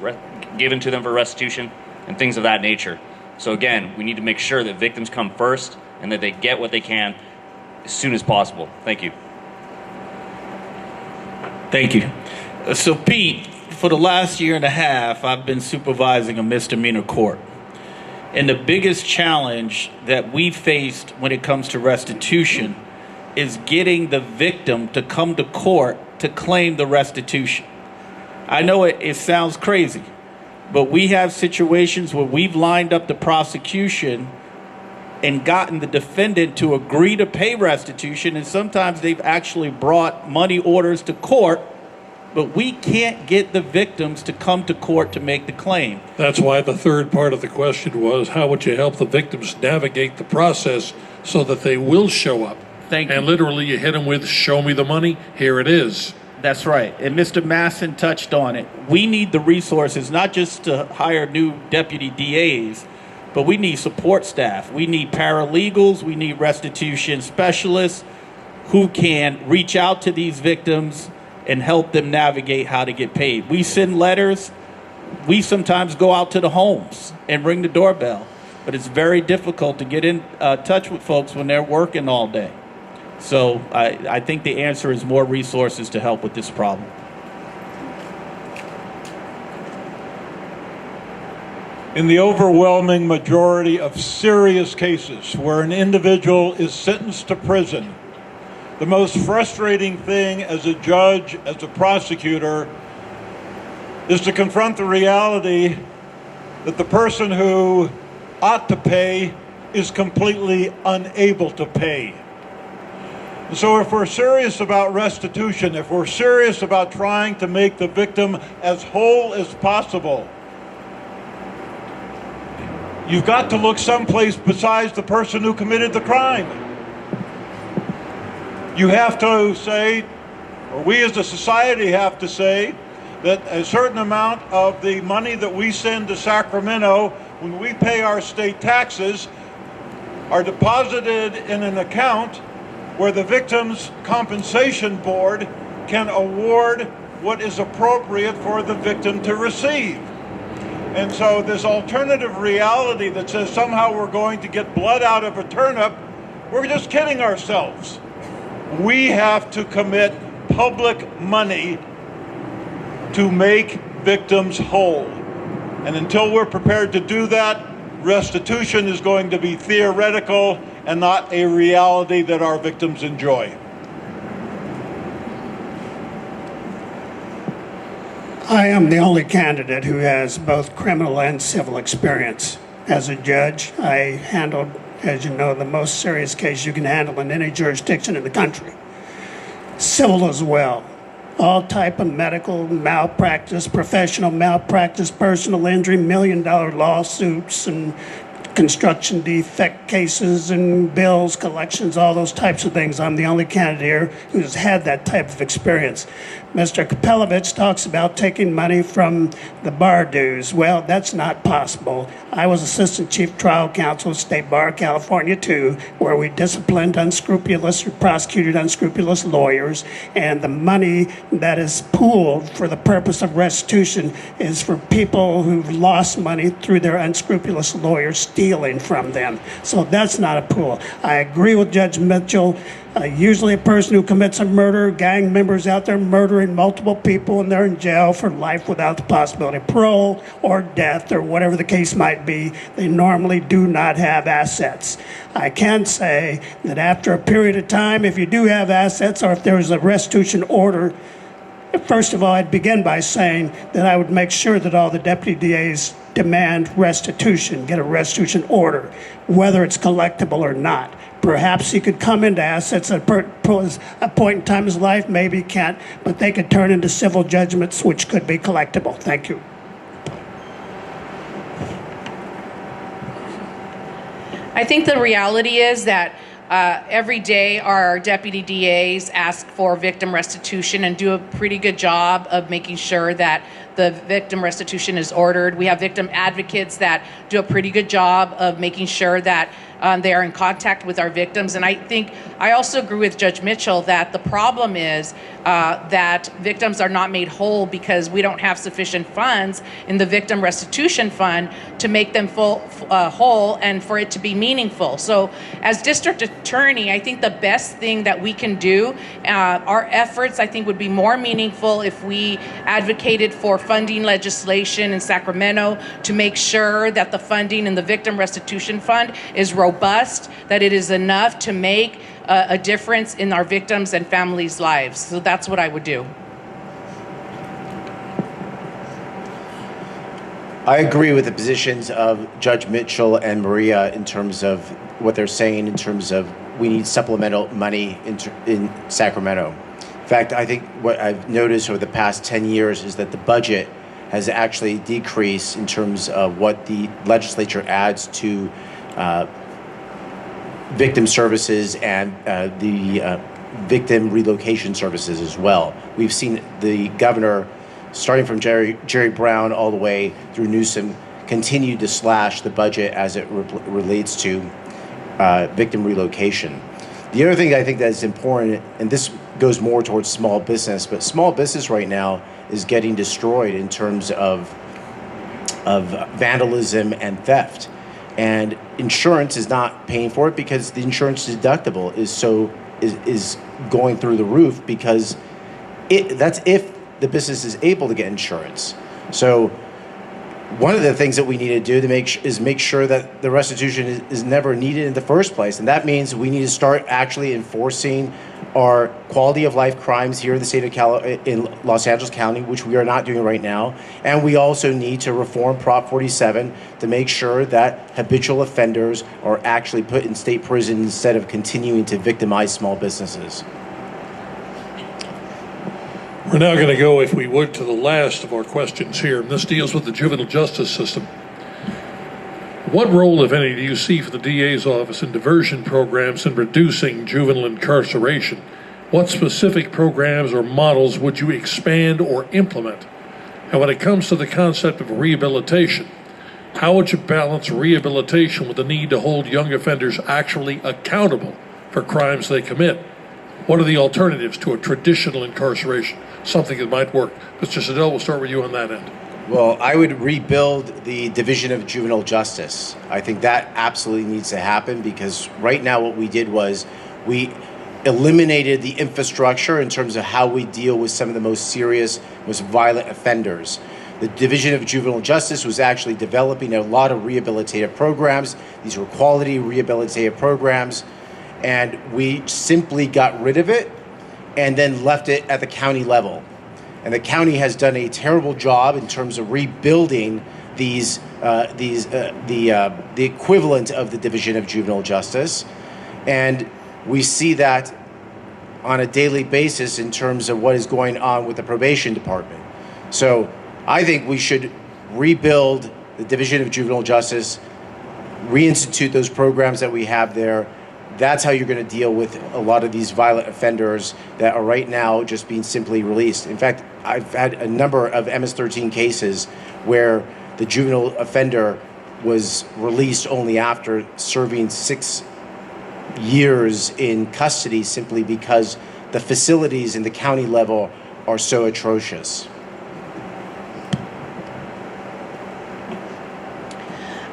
given to them for restitution and things of that nature. So again, we need to make sure that victims come first and that they get what they can as soon as possible. Thank you. Thank you. So Pete, for the last year and a half, I've been supervising a misdemeanor court. And the biggest challenge that we faced when it comes to restitution is getting the victim to come to court to claim the restitution. I know it sounds crazy, but we have situations where we've lined up the prosecution and gotten the defendant to agree to pay restitution, and sometimes they've actually brought money orders to court, but we can't get the victims to come to court to make the claim. That's why the third part of the question was, how would you help the victims navigate the process so that they will show up? Thank you. And literally you hit them with, show me the money, here it is. That's right. And Mr. Masson touched on it. We need the resources, not just to hire new deputy DAs, but we need support staff. We need paralegals. We need restitution specialists who can reach out to these victims and help them navigate how to get paid. We send letters. We sometimes go out to the homes and ring the doorbell, but it's very difficult to get in touch with folks when they're working all day. So I think the answer is more resources to help with this problem. In the overwhelming majority of serious cases where an individual is sentenced to prison, the most frustrating thing as a judge, as a prosecutor, is to confront the reality that the person who ought to pay is completely unable to pay. So if we're serious about restitution, if we're serious about trying to make the victim as whole as possible, you've got to look someplace besides the person who committed the crime. You have to say, or we as a society have to say, that a certain amount of the money that we send to Sacramento when we pay our state taxes are deposited in an account where the Victims' Compensation Board can award what is appropriate for the victim to receive. And so this alternative reality that says somehow we're going to get blood out of a turnip, we're just kidding ourselves. We have to commit public money to make victims whole. And until we're prepared to do that, restitution is going to be theoretical and not a reality that our victims enjoy. I am the only candidate who has both criminal and civil experience. As a judge, I handled, as you know, the most serious case you can handle in any jurisdiction in the country. Civil as well. All type of medical malpractice, professional malpractice, personal injury, $1 million lawsuits, and construction defect cases and bills, collections, all those types of things. I'm the only candidate here who's had that type of experience. Mr. Kapelovitz talks about taking money from the bar dues. Well, that's not possible. I was Assistant Chief Trial Counsel at State Bar of California, too, where we disciplined unscrupulous or prosecuted unscrupulous lawyers, and the money that is pooled for the purpose of restitution is for people who've lost money through their unscrupulous lawyers stealing from them. So that's not a pool. I agree with Judge Mitchell. Usually a person who commits a murder, gang members out there murdering multiple people, and they're in jail for life without the possibility of parole or death or whatever the case might be, they normally do not have assets. I can say that after a period of time, if you do have assets or if there is a restitution order, first of all, I'd begin by saying that I would make sure that all the deputy DAs demand restitution, get a restitution order, whether it's collectible or not. Perhaps he could come into assets at a point in time in his life, maybe he can't, but they could turn into civil judgments which could be collectible. Thank you. I think the reality is that every day our deputy DAs ask for victim restitution and do a pretty good job of making sure that the victim restitution is ordered. We have victim advocates that do a pretty good job of making sure that They are in contact with our victims. And I also agree with Judge Mitchell that the problem is that victims are not made whole because we don't have sufficient funds in the Victim Restitution Fund to make them whole and for it to be meaningful. So as district attorney, I think the best thing that we can do, our efforts I think would be more meaningful if we advocated for funding legislation in Sacramento to make sure that the funding in the Victim Restitution Fund is robust, that it is enough to make a difference in our victims' and families' lives. So that's what I would do. I agree with the positions of Judge Mitchell and Maria in terms of what they're saying in terms of we need supplemental money in Sacramento. In fact, I think what I've noticed over the past 10 years is that the budget has actually decreased in terms of what the legislature adds to victim services and the victim relocation services as well. We've seen the governor, starting from Jerry Brown all the way through Newsom, continue to slash the budget as it relates to victim relocation. The other thing I think that is important, and this goes more towards small business, but small business right now is getting destroyed in terms of vandalism and theft. And insurance is not paying for it because the insurance deductible is going through the roof because that's if the business is able to get insurance. So one of the things that we need to do is make sure that the restitution is never needed in the first place. And that means we need to start actually enforcing our quality of life crimes here in the state of in Los Angeles County, which we are not doing right now. And we also need to reform Prop 47 to make sure that habitual offenders are actually put in state prison instead of continuing to victimize small businesses. We're now going to go, if we would, to the last of our questions here. And this deals with the juvenile justice system. What role, if any, do you see for the DA's office in diversion programs and reducing juvenile incarceration? What specific programs or models would you expand or implement? And when it comes to the concept of rehabilitation, how would you balance rehabilitation with the need to hold young offenders actually accountable for crimes they commit? What are the alternatives to a traditional incarceration? Something that might work. Mr. Siddall, we'll start with you on that end. Well, I would rebuild the Division of Juvenile Justice. I think that absolutely needs to happen because right now what we did was we eliminated the infrastructure in terms of how we deal with some of the most serious, most violent offenders. The Division of Juvenile Justice was actually developing a lot of rehabilitative programs. These were quality rehabilitative programs, and we simply got rid of it and then left it at the county level. And the county has done a terrible job in terms of rebuilding the equivalent of the Division of Juvenile Justice. And we see that on a daily basis in terms of what is going on with the probation department. So I think we should rebuild the Division of Juvenile Justice, reinstitute those programs that we have there. That's how you're going to deal with a lot of these violent offenders that are right now just being simply released. In fact, I've had a number of MS-13 cases where the juvenile offender was released only after serving 6 years in custody simply because the facilities in the county level are so atrocious.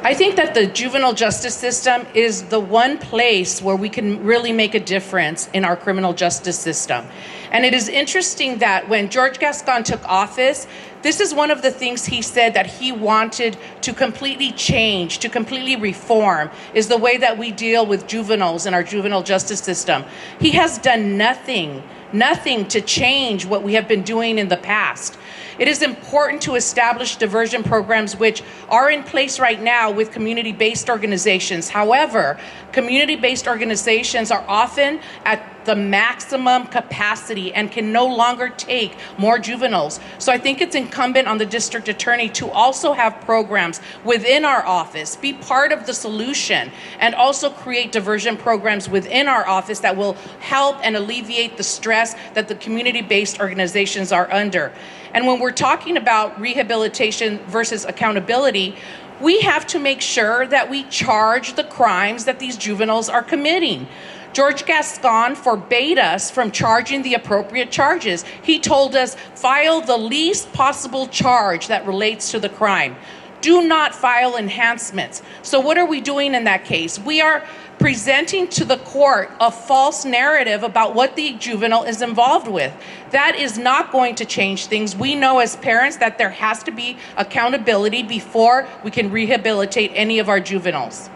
I think that the juvenile justice system is the one place where we can really make a difference in our criminal justice system. And it is interesting that when George Gascón took office, this is one of the things he said that he wanted to completely change, to completely reform, is the way that we deal with juveniles in our juvenile justice system. He has done nothing to change what we have been doing in the past. It is important to establish diversion programs which are in place right now with community-based organizations. However, community-based organizations are often at the maximum capacity and can no longer take more juveniles. So I think it's incumbent on the district attorney to also have programs within our office, be part of the solution, and also create diversion programs within our office that will help and alleviate the stress that the community-based organizations are under. And when we're talking about rehabilitation versus accountability, We have to make sure that we charge the crimes that these juveniles are committing. George Gascón forbade us from charging the appropriate charges. He told us, file the least possible charge that relates to the crime. Do not file enhancements. So what are we doing in that case? We are presenting to the court a false narrative about what the juvenile is involved with. That is not going to change things. We know as parents that there has to be accountability before we can rehabilitate any of our juveniles.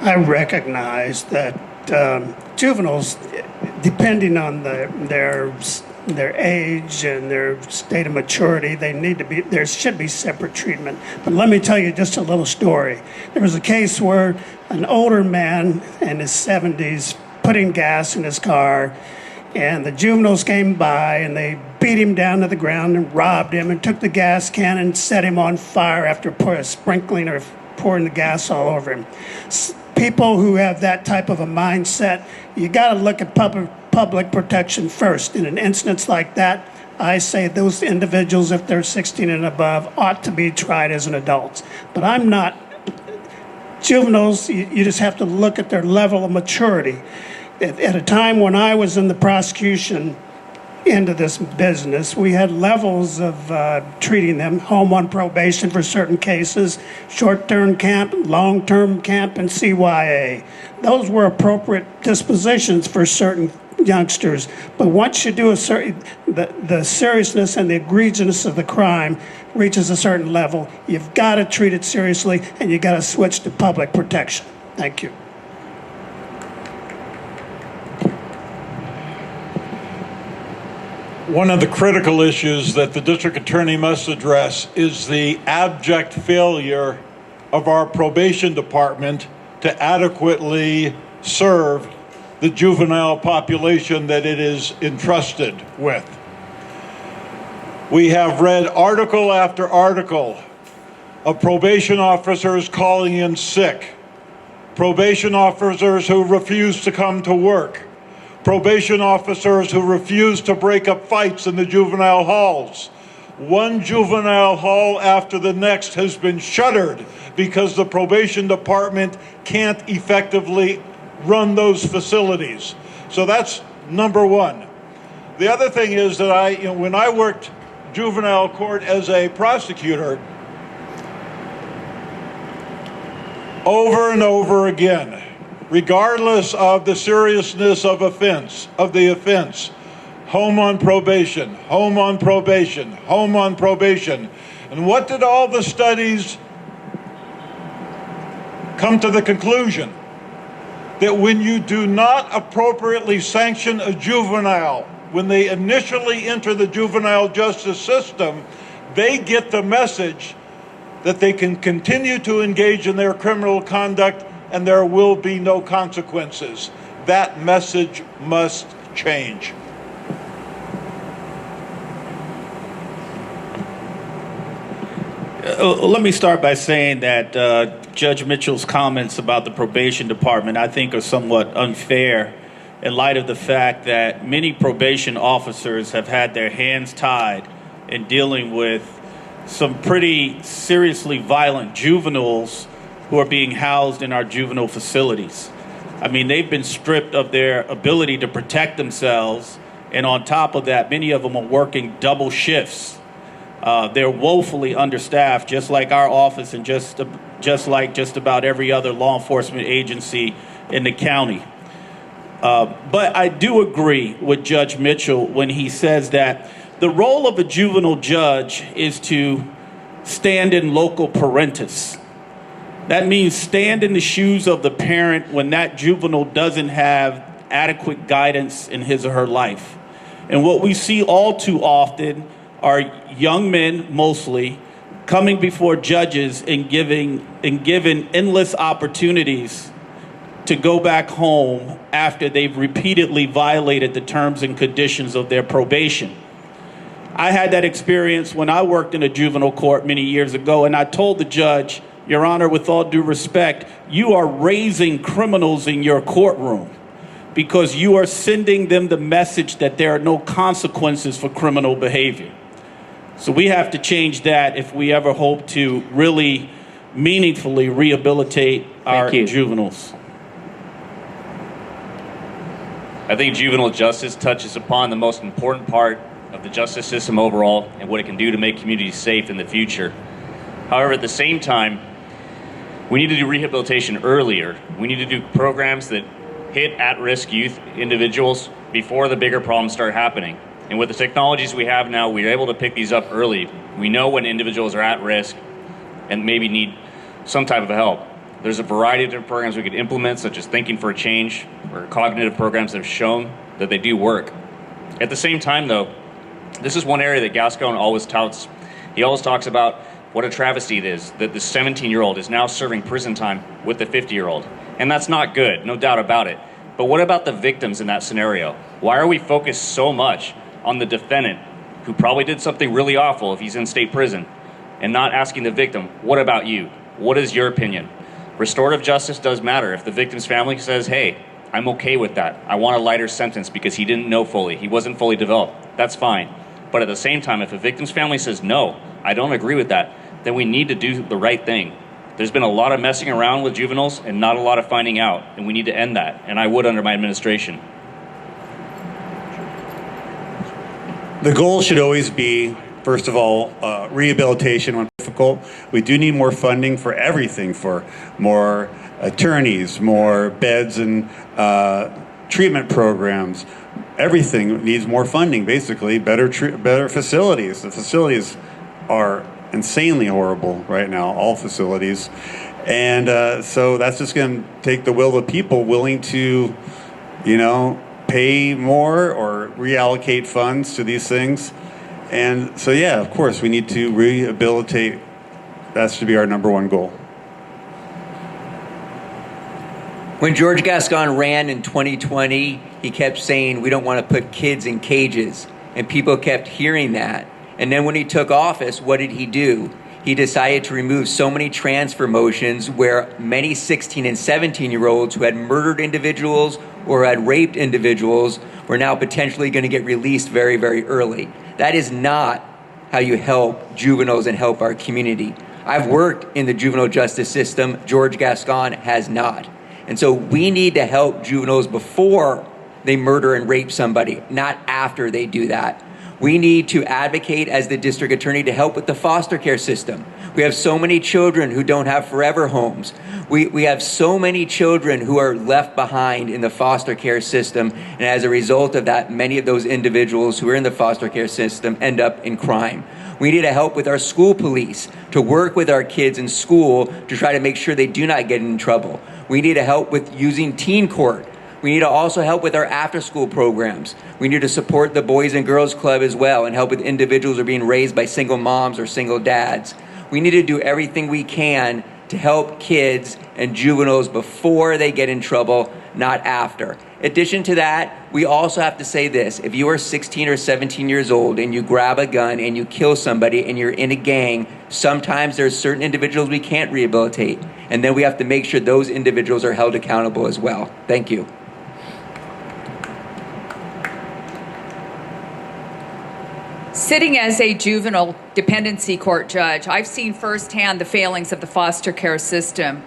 I recognize that juveniles, depending on their age and their state of maturity, there should be separate treatment. But let me tell you just a little story. There was a case where an older man in his 70s putting gas in his car, and the juveniles came by and they beat him down to the ground and robbed him and took the gas can and set him on fire after sprinkling or pouring the gas all over him. People who have that type of a mindset, you got to look at public protection first. In an instance like that, I say those individuals, if they're 16 and above, ought to be tried as an adult. But I'm not. Juveniles, you just have to look at their level of maturity. At a time when I was in the prosecution into this business, we had levels of treating them: home on probation for certain cases, short-term camp, long-term camp, and CYA. Those were appropriate dispositions for certain youngsters. But once you do the seriousness and the egregiousness of the crime reaches a certain level, you've got to treat it seriously, and you've got to switch to public protection. Thank you. One of the critical issues that the district attorney must address is the abject failure of our probation department to adequately serve the juvenile population that it is entrusted with. We have read article after article of probation officers calling in sick, probation officers who refuse to come to work, probation officers who refuse to break up fights in the juvenile halls. One juvenile hall after the next has been shuttered because the probation department can't effectively run those facilities. So that's number one. The other thing is that when I worked juvenile court as a prosecutor, over and over again, regardless of the seriousness of the offense, home on probation, home on probation, home on probation. And what did all the studies come to the conclusion? That when you do not appropriately sanction a juvenile, when they initially enter the juvenile justice system, they get the message that they can continue to engage in their criminal conduct and there will be no consequences. That message must change. Let me start by saying that Judge Mitchell's comments about the probation department, I think, are somewhat unfair in light of the fact that many probation officers have had their hands tied in dealing with some pretty seriously violent juveniles who are being housed in our juvenile facilities. I mean, they've been stripped of their ability to protect themselves, and on top of that, many of them are working double shifts. They're woefully understaffed, just like our office and just like just about every other law enforcement agency in the county. But I do agree with Judge Mitchell when he says that the role of a juvenile judge is to stand in loco parentis. That means stand in the shoes of the parent when that juvenile doesn't have adequate guidance in his or her life. And what we see all too often are young men, mostly, coming before judges and given endless opportunities to go back home after they've repeatedly violated the terms and conditions of their probation. I had that experience when I worked in a juvenile court many years ago, and I told the judge, Your Honor, with all due respect, you are raising criminals in your courtroom because you are sending them the message that there are no consequences for criminal behavior. So we have to change that if we ever hope to really meaningfully rehabilitate our juveniles. I think juvenile justice touches upon the most important part of the justice system overall and what it can do to make communities safe in the future. However, at the same time, we need to do rehabilitation earlier. We need to do programs that hit at-risk youth individuals before the bigger problems start happening. And with the technologies we have now, we're able to pick these up early. We know when individuals are at risk and maybe need some type of help. There's a variety of different programs we could implement, such as Thinking for a Change, or cognitive programs that have shown that they do work. At the same time, though, this is one area that Gascón always touts. He always talks about what a travesty it is that the 17-year-old is now serving prison time with the 50-year-old. And that's not good, no doubt about it. But what about the victims in that scenario? Why are we focused so much on the defendant, who probably did something really awful if he's in state prison, and not asking the victim, what about you? What is your opinion? Restorative justice does matter. If the victim's family says, hey, I'm okay with that. I want a lighter sentence because he didn't know fully. He wasn't fully developed. That's fine. But at the same time, if a victim's family says, no, I don't agree with that, then we need to do the right thing. There's been a lot of messing around with juveniles and not a lot of finding out, and we need to end that, and I would under my administration. The goal should always be, first of all, rehabilitation when difficult. We do need more funding for everything, for more attorneys, more beds and treatment programs. Everything needs more funding, basically, better facilities. The facilities are insanely horrible right now, all facilities. And so that's just going to take the will of the people willing to, pay more or reallocate funds to these things. And so, yeah, of course, we need to rehabilitate. That should be our number one goal. When George Gascón ran in 2020, he kept saying, we don't want to put kids in cages. And people kept hearing that. And then when he took office, what did he do? He decided to remove so many transfer motions where many 16 and 17-year-olds who had murdered individuals or had raped individuals were now potentially going to get released very, very early. That is not how you help juveniles and help our community. I've worked in the juvenile justice system. George Gascón has not. And so we need to help juveniles before they murder and rape somebody, not after they do that. We need to advocate as the district attorney to help with the foster care system. We have so many children who don't have forever homes. We have so many children who are left behind in the foster care system. And as a result of that, many of those individuals who are in the foster care system end up in crime. We need to help with our school police to work with our kids in school to try to make sure they do not get in trouble. We need to help with using teen court. We need to also help with our after-school programs. We need to support the Boys and Girls Club as well and help with individuals who are being raised by single moms or single dads. We need to do everything we can to help kids and juveniles before they get in trouble, not after. In addition to that, we also have to say this. If you are 16 or 17 years old and you grab a gun and you kill somebody and you're in a gang, sometimes there's certain individuals we can't rehabilitate. And then we have to make sure those individuals are held accountable as well. Thank you. Sitting as a juvenile dependency court judge, I've seen firsthand the failings of the foster care system.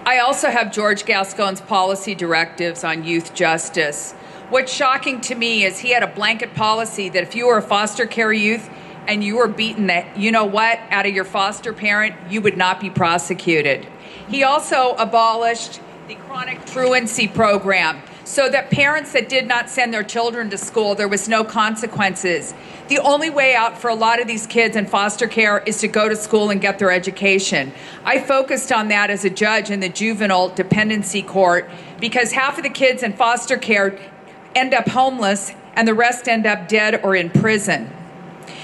I also have George Gascón's policy directives on youth justice. What's shocking to me is he had a blanket policy that if you were a foster care youth and you were beaten out of your foster parent, you would not be prosecuted. He also abolished the chronic truancy program so that parents that did not send their children to school, there was no consequences. The only way out for a lot of these kids in foster care is to go to school and get their education. I focused on that as a judge in the juvenile dependency court because half of the kids in foster care end up homeless and the rest end up dead or in prison.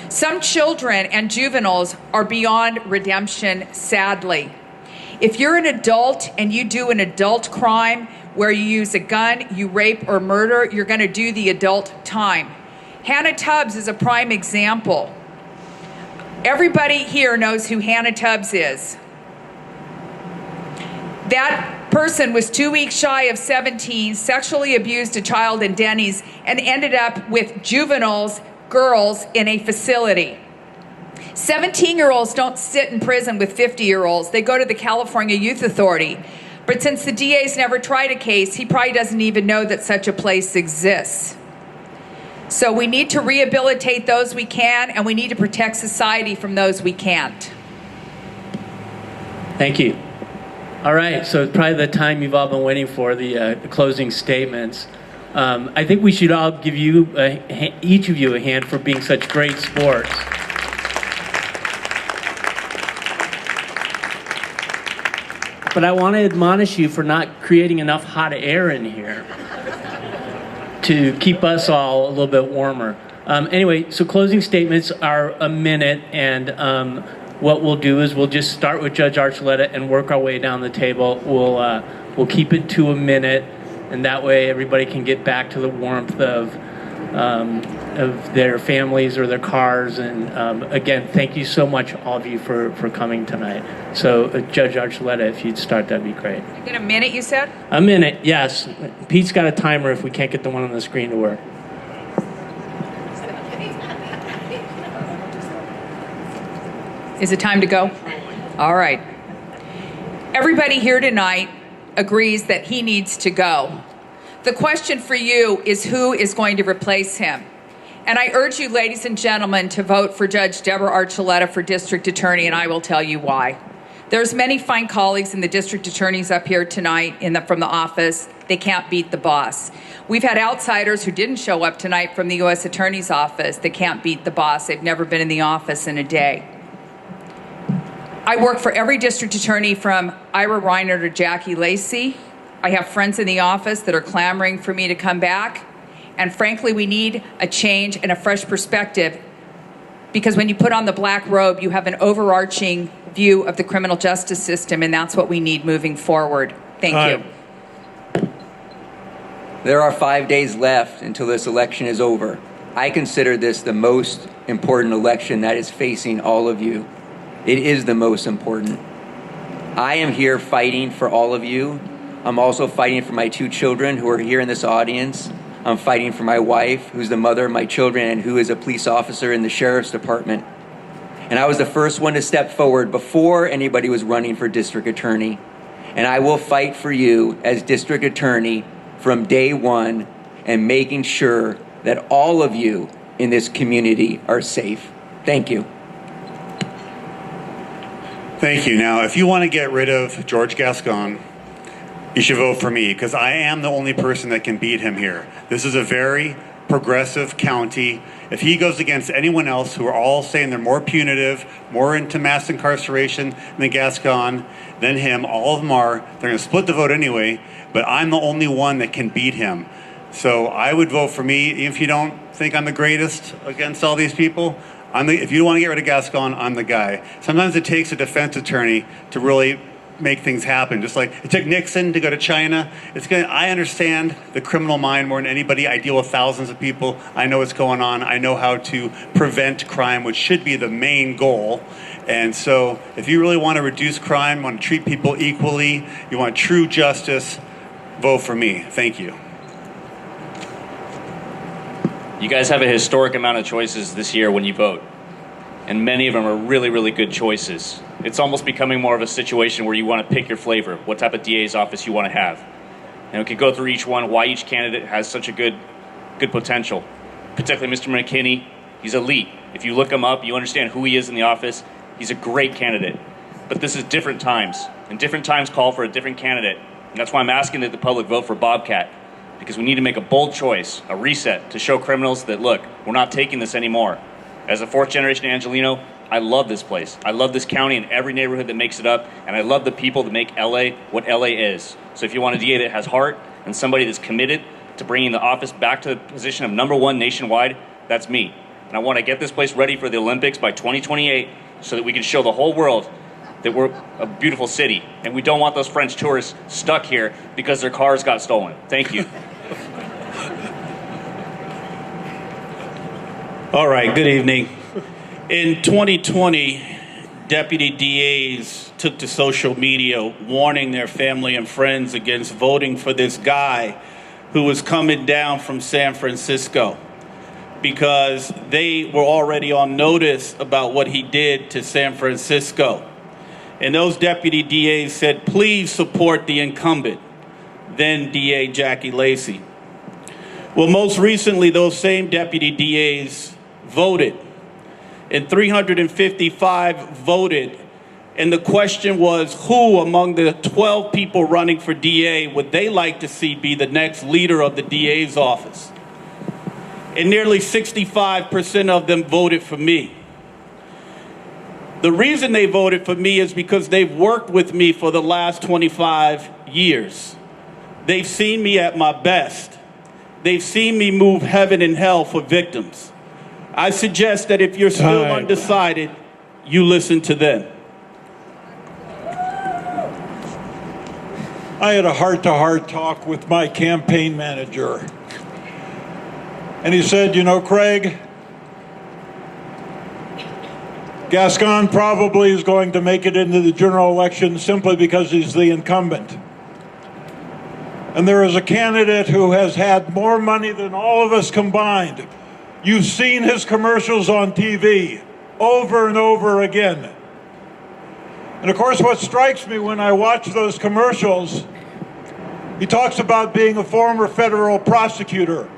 Some children and juveniles are beyond redemption, sadly. If you're an adult and you do an adult crime where you use a gun, you rape or murder, you're going to do the adult time. Hannah Tubbs is a prime example. Everybody here knows who Hannah Tubbs is. That person was 2 weeks shy of 17, sexually abused a child in Denny's, and ended up with juveniles, girls, in a facility. 17-year-olds don't sit in prison with 50-year-olds. They go to the California Youth Authority. But since the DA's never tried a case, he probably doesn't even know that such a place exists. So we need to rehabilitate those we can, and we need to protect society from those we can't. Thank you. All right, so it's probably the time you've all been waiting for, the closing statements. I think we should all give you, each of you, a hand for being such great sports. But I want to admonish you for not creating enough hot air in here to keep us all a little bit warmer. Anyway, so closing statements are a minute, and what we'll do is we'll just start with Judge Archuleta and work our way down the table. We'll keep it to a minute, and that way everybody can get back to the warmth of their families or their cars. And again, thank you so much, all of you, for coming tonight. So Judge Archuleta, if you'd start, that'd be great. In a minute, you said? A minute, yes. Pete's got a timer if we can't get the one on the screen to work. Is it time to go? All right. Everybody here tonight agrees that he needs to go. The question for you is who is going to replace him? And I urge you, ladies and gentlemen, to vote for Judge Debra Archuleta for District Attorney, and I will tell you why. There's many fine colleagues in the district attorneys up here tonight from the office. They can't beat the boss. We've had outsiders who didn't show up tonight from the U.S. Attorney's Office. They can't beat the boss. They've never been in the office in a day. I work for every district attorney from Ira Reiner to Jackie Lacey. I have friends in the office that are clamoring for me to come back. And frankly, we need a change and a fresh perspective, because when you put on the black robe, you have an overarching view of the criminal justice system, and that's what we need moving forward. Thank you. There are 5 days left until this election is over. I consider this the most important election that is facing all of you. It is the most important. I am here fighting for all of you. I'm also fighting for my 2 children who are here in this audience. I'm fighting for my wife, who's the mother of my children and who is a police officer in the sheriff's department. And I was the first one to step forward before anybody was running for district attorney. And I will fight for you as district attorney from day one, and making sure that all of you in this community are safe. Thank you. Thank you. Now, if you want to get rid of George Gascón, you should vote for me, because I am the only person that can beat him here. This is a very progressive county. If he goes against anyone else who are all saying they're more punitive, more into mass incarceration than Gascón, than him, all of them are, they're going to split the vote anyway, but I'm the only one that can beat him. So I would vote for me. If you don't think I'm the greatest against all these people, if you want to get rid of Gascón, I'm the guy. Sometimes it takes a defense attorney to really make things happen. Just like it took Nixon to go to China. I understand the criminal mind more than anybody. I deal with thousands of people. I know what's going on. I know how to prevent crime, which should be the main goal. And so if you really want to reduce crime, want to treat people equally, you want true justice, vote for me. Thank you. You guys have a historic amount of choices this year when you vote, and many of them are really, really good choices. It's almost becoming more of a situation where you want to pick your flavor, what type of DA's office you want to have. And we could go through each one, why each candidate has such a good potential. Particularly Mr. McKinney, he's elite. If you look him up, you understand who he is in the office. He's a great candidate. But this is different times, and different times call for a different candidate. And that's why I'm asking that the public vote for Bobcat, because we need to make a bold choice, a reset, to show criminals that, look, we're not taking this anymore. As a 4th-generation Angelino, I love this place. I love this county and every neighborhood that makes it up, and I love the people that make LA what LA is. So if you want a DA that has heart and somebody that's committed to bringing the office back to the position of #1 nationwide, that's me. And I want to get this place ready for the Olympics by 2028 so that we can show the whole world that we're a beautiful city. And we don't want those French tourists stuck here because their cars got stolen. Thank you. All right, good evening. In 2020, deputy DAs took to social media warning their family and friends against voting for this guy who was coming down from San Francisco. because they were already on notice about what he did to San Francisco. And those deputy DAs said, please support the incumbent, then DA Jackie Lacey. Well, most recently, those same deputy DAs voted, and 355 voted. And the question was, who among the 12 people running for DA would they like to see be the next leader of the DA's office? And nearly 65% of them voted for me. The reason they voted for me is because they've worked with me for the last 25 years. They've seen me at my best. They've seen me move heaven and hell for victims. I suggest that if you're still undecided, you listen to them. I had a heart-to-heart talk with my campaign manager. And he said, you know, Craig, Gascón probably is going to make it into the general election simply because he's the incumbent. And there is a candidate who has had more money than all of us combined. You've seen his commercials on TV over and over again. And of course, what strikes me when I watch those commercials, he talks about being a former federal prosecutor.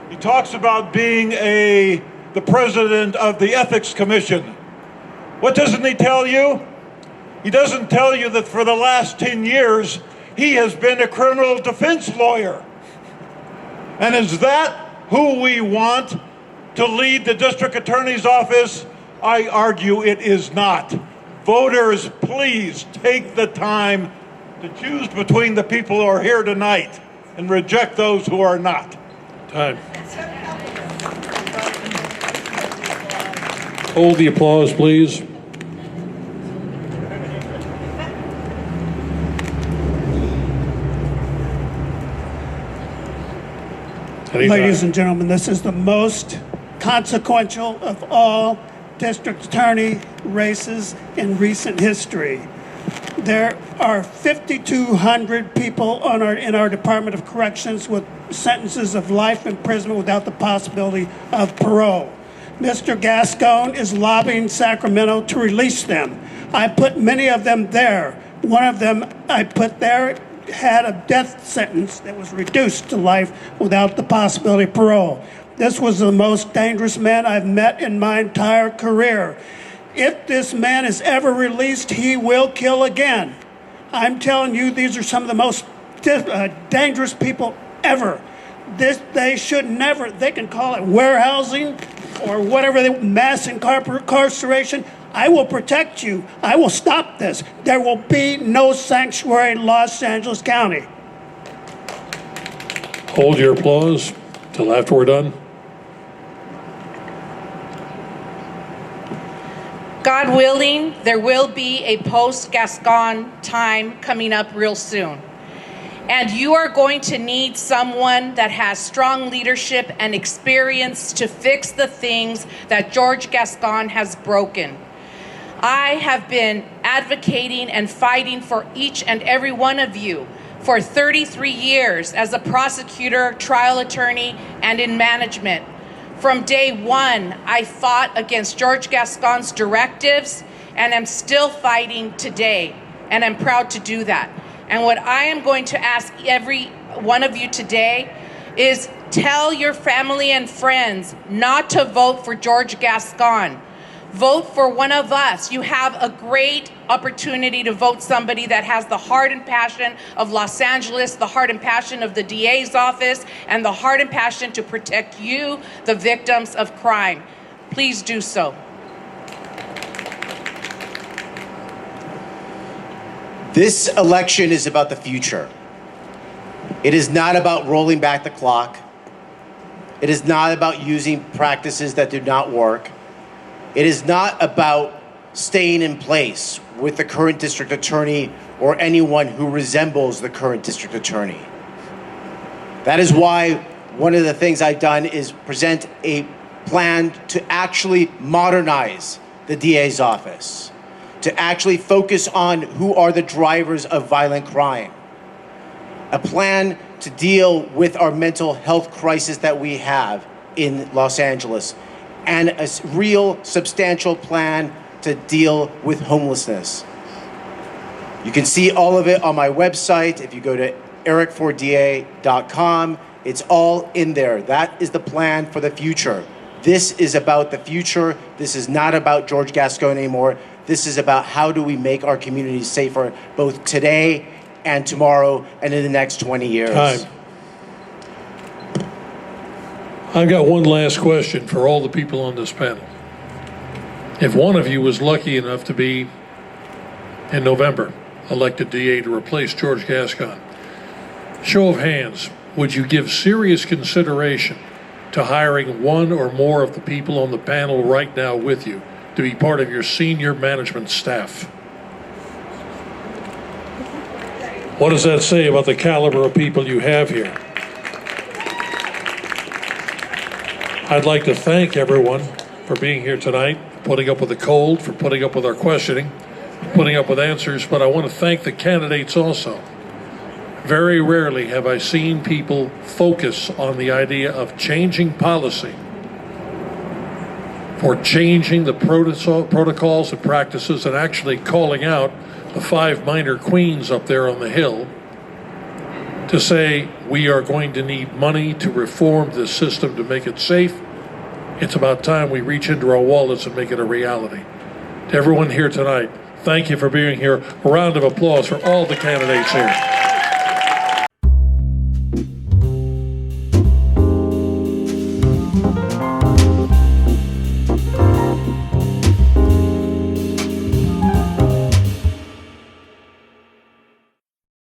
He talks about being the president of the Ethics Commission. What doesn't he tell you? He doesn't tell you that for the last 10 years, he has been a criminal defense lawyer. And is that who we want to lead the district attorney's office? I argue it is not. Voters, please take the time to choose between the people who are here tonight and reject those who are not. Time. Hold the applause, please. Ladies and gentlemen, this is the most consequential of all district attorney races in recent history. There are 5,200 people in our Department of Corrections with sentences of life imprisonment without the possibility of parole. Mr. Gascón is lobbying Sacramento to release them. I put many of them there. One of them I put there had a death sentence that was reduced to life without the possibility of parole. This was the most dangerous man I've met in my entire career. If this man is ever released, he will kill again. I'm telling you, these are some of the most dangerous people ever. They should never, they can call it warehousing or whatever, mass incarceration. I will protect you. I will stop this. There will be no sanctuary in Los Angeles County. Hold your applause till after we're done. God willing, there will be a post-Gascón time coming up real soon. And you are going to need someone that has strong leadership and experience to fix the things that George Gascón has broken. I have been advocating and fighting for each and every one of you for 33 years as a prosecutor, trial attorney, and in management. From day one, I fought against George Gascón's directives, and I'm still fighting today, and I'm proud to do that. And what I am going to ask every one of you today is tell your family and friends not to vote for George Gascón. Vote for one of us. You have a great opportunity to vote somebody that has the heart and passion of Los Angeles, the heart and passion of the DA's office, and the heart and passion to protect you, the victims of crime. Please do so. This election is about the future. It is not about rolling back the clock. It is not about using practices that do not work. It is not about staying in place with the current district attorney or anyone who resembles the current district attorney. That is why one of the things I've done is present a plan to actually modernize the DA's office, to actually focus on who are the drivers of violent crime, a plan to deal with our mental health crisis that we have, in Los Angeles, and a real substantial plan to deal with homelessness. You can see all of it on my website. If you go to ericforda.com, it's all in there. That is the plan for the future. This is about the future. This is not about George Gascón anymore. This is about how do we make our communities safer, both today and tomorrow and in the next 20 years. Time. I've got one last question for all the people on this panel. If one of you was lucky enough to be, in November, elected DA to replace George Gascón, show of hands, would you give serious consideration to hiring one or more of the people on the panel right now with you to be part of your senior management staff? What does that say about the caliber of people you have here? I'd like to thank everyone for being here tonight, for putting up with the cold, for putting up with our questioning, putting up with answers, but I want to thank the candidates also. Very rarely have I seen people focus on the idea of changing policy, for changing the protocols and practices, and actually calling out the 5 minor queens up there on the hill to say we are going to need money to reform this system to make it safe. It's about time we reach into our wallets and make it a reality. To everyone here tonight, thank you for being here. A round of applause for all the candidates here.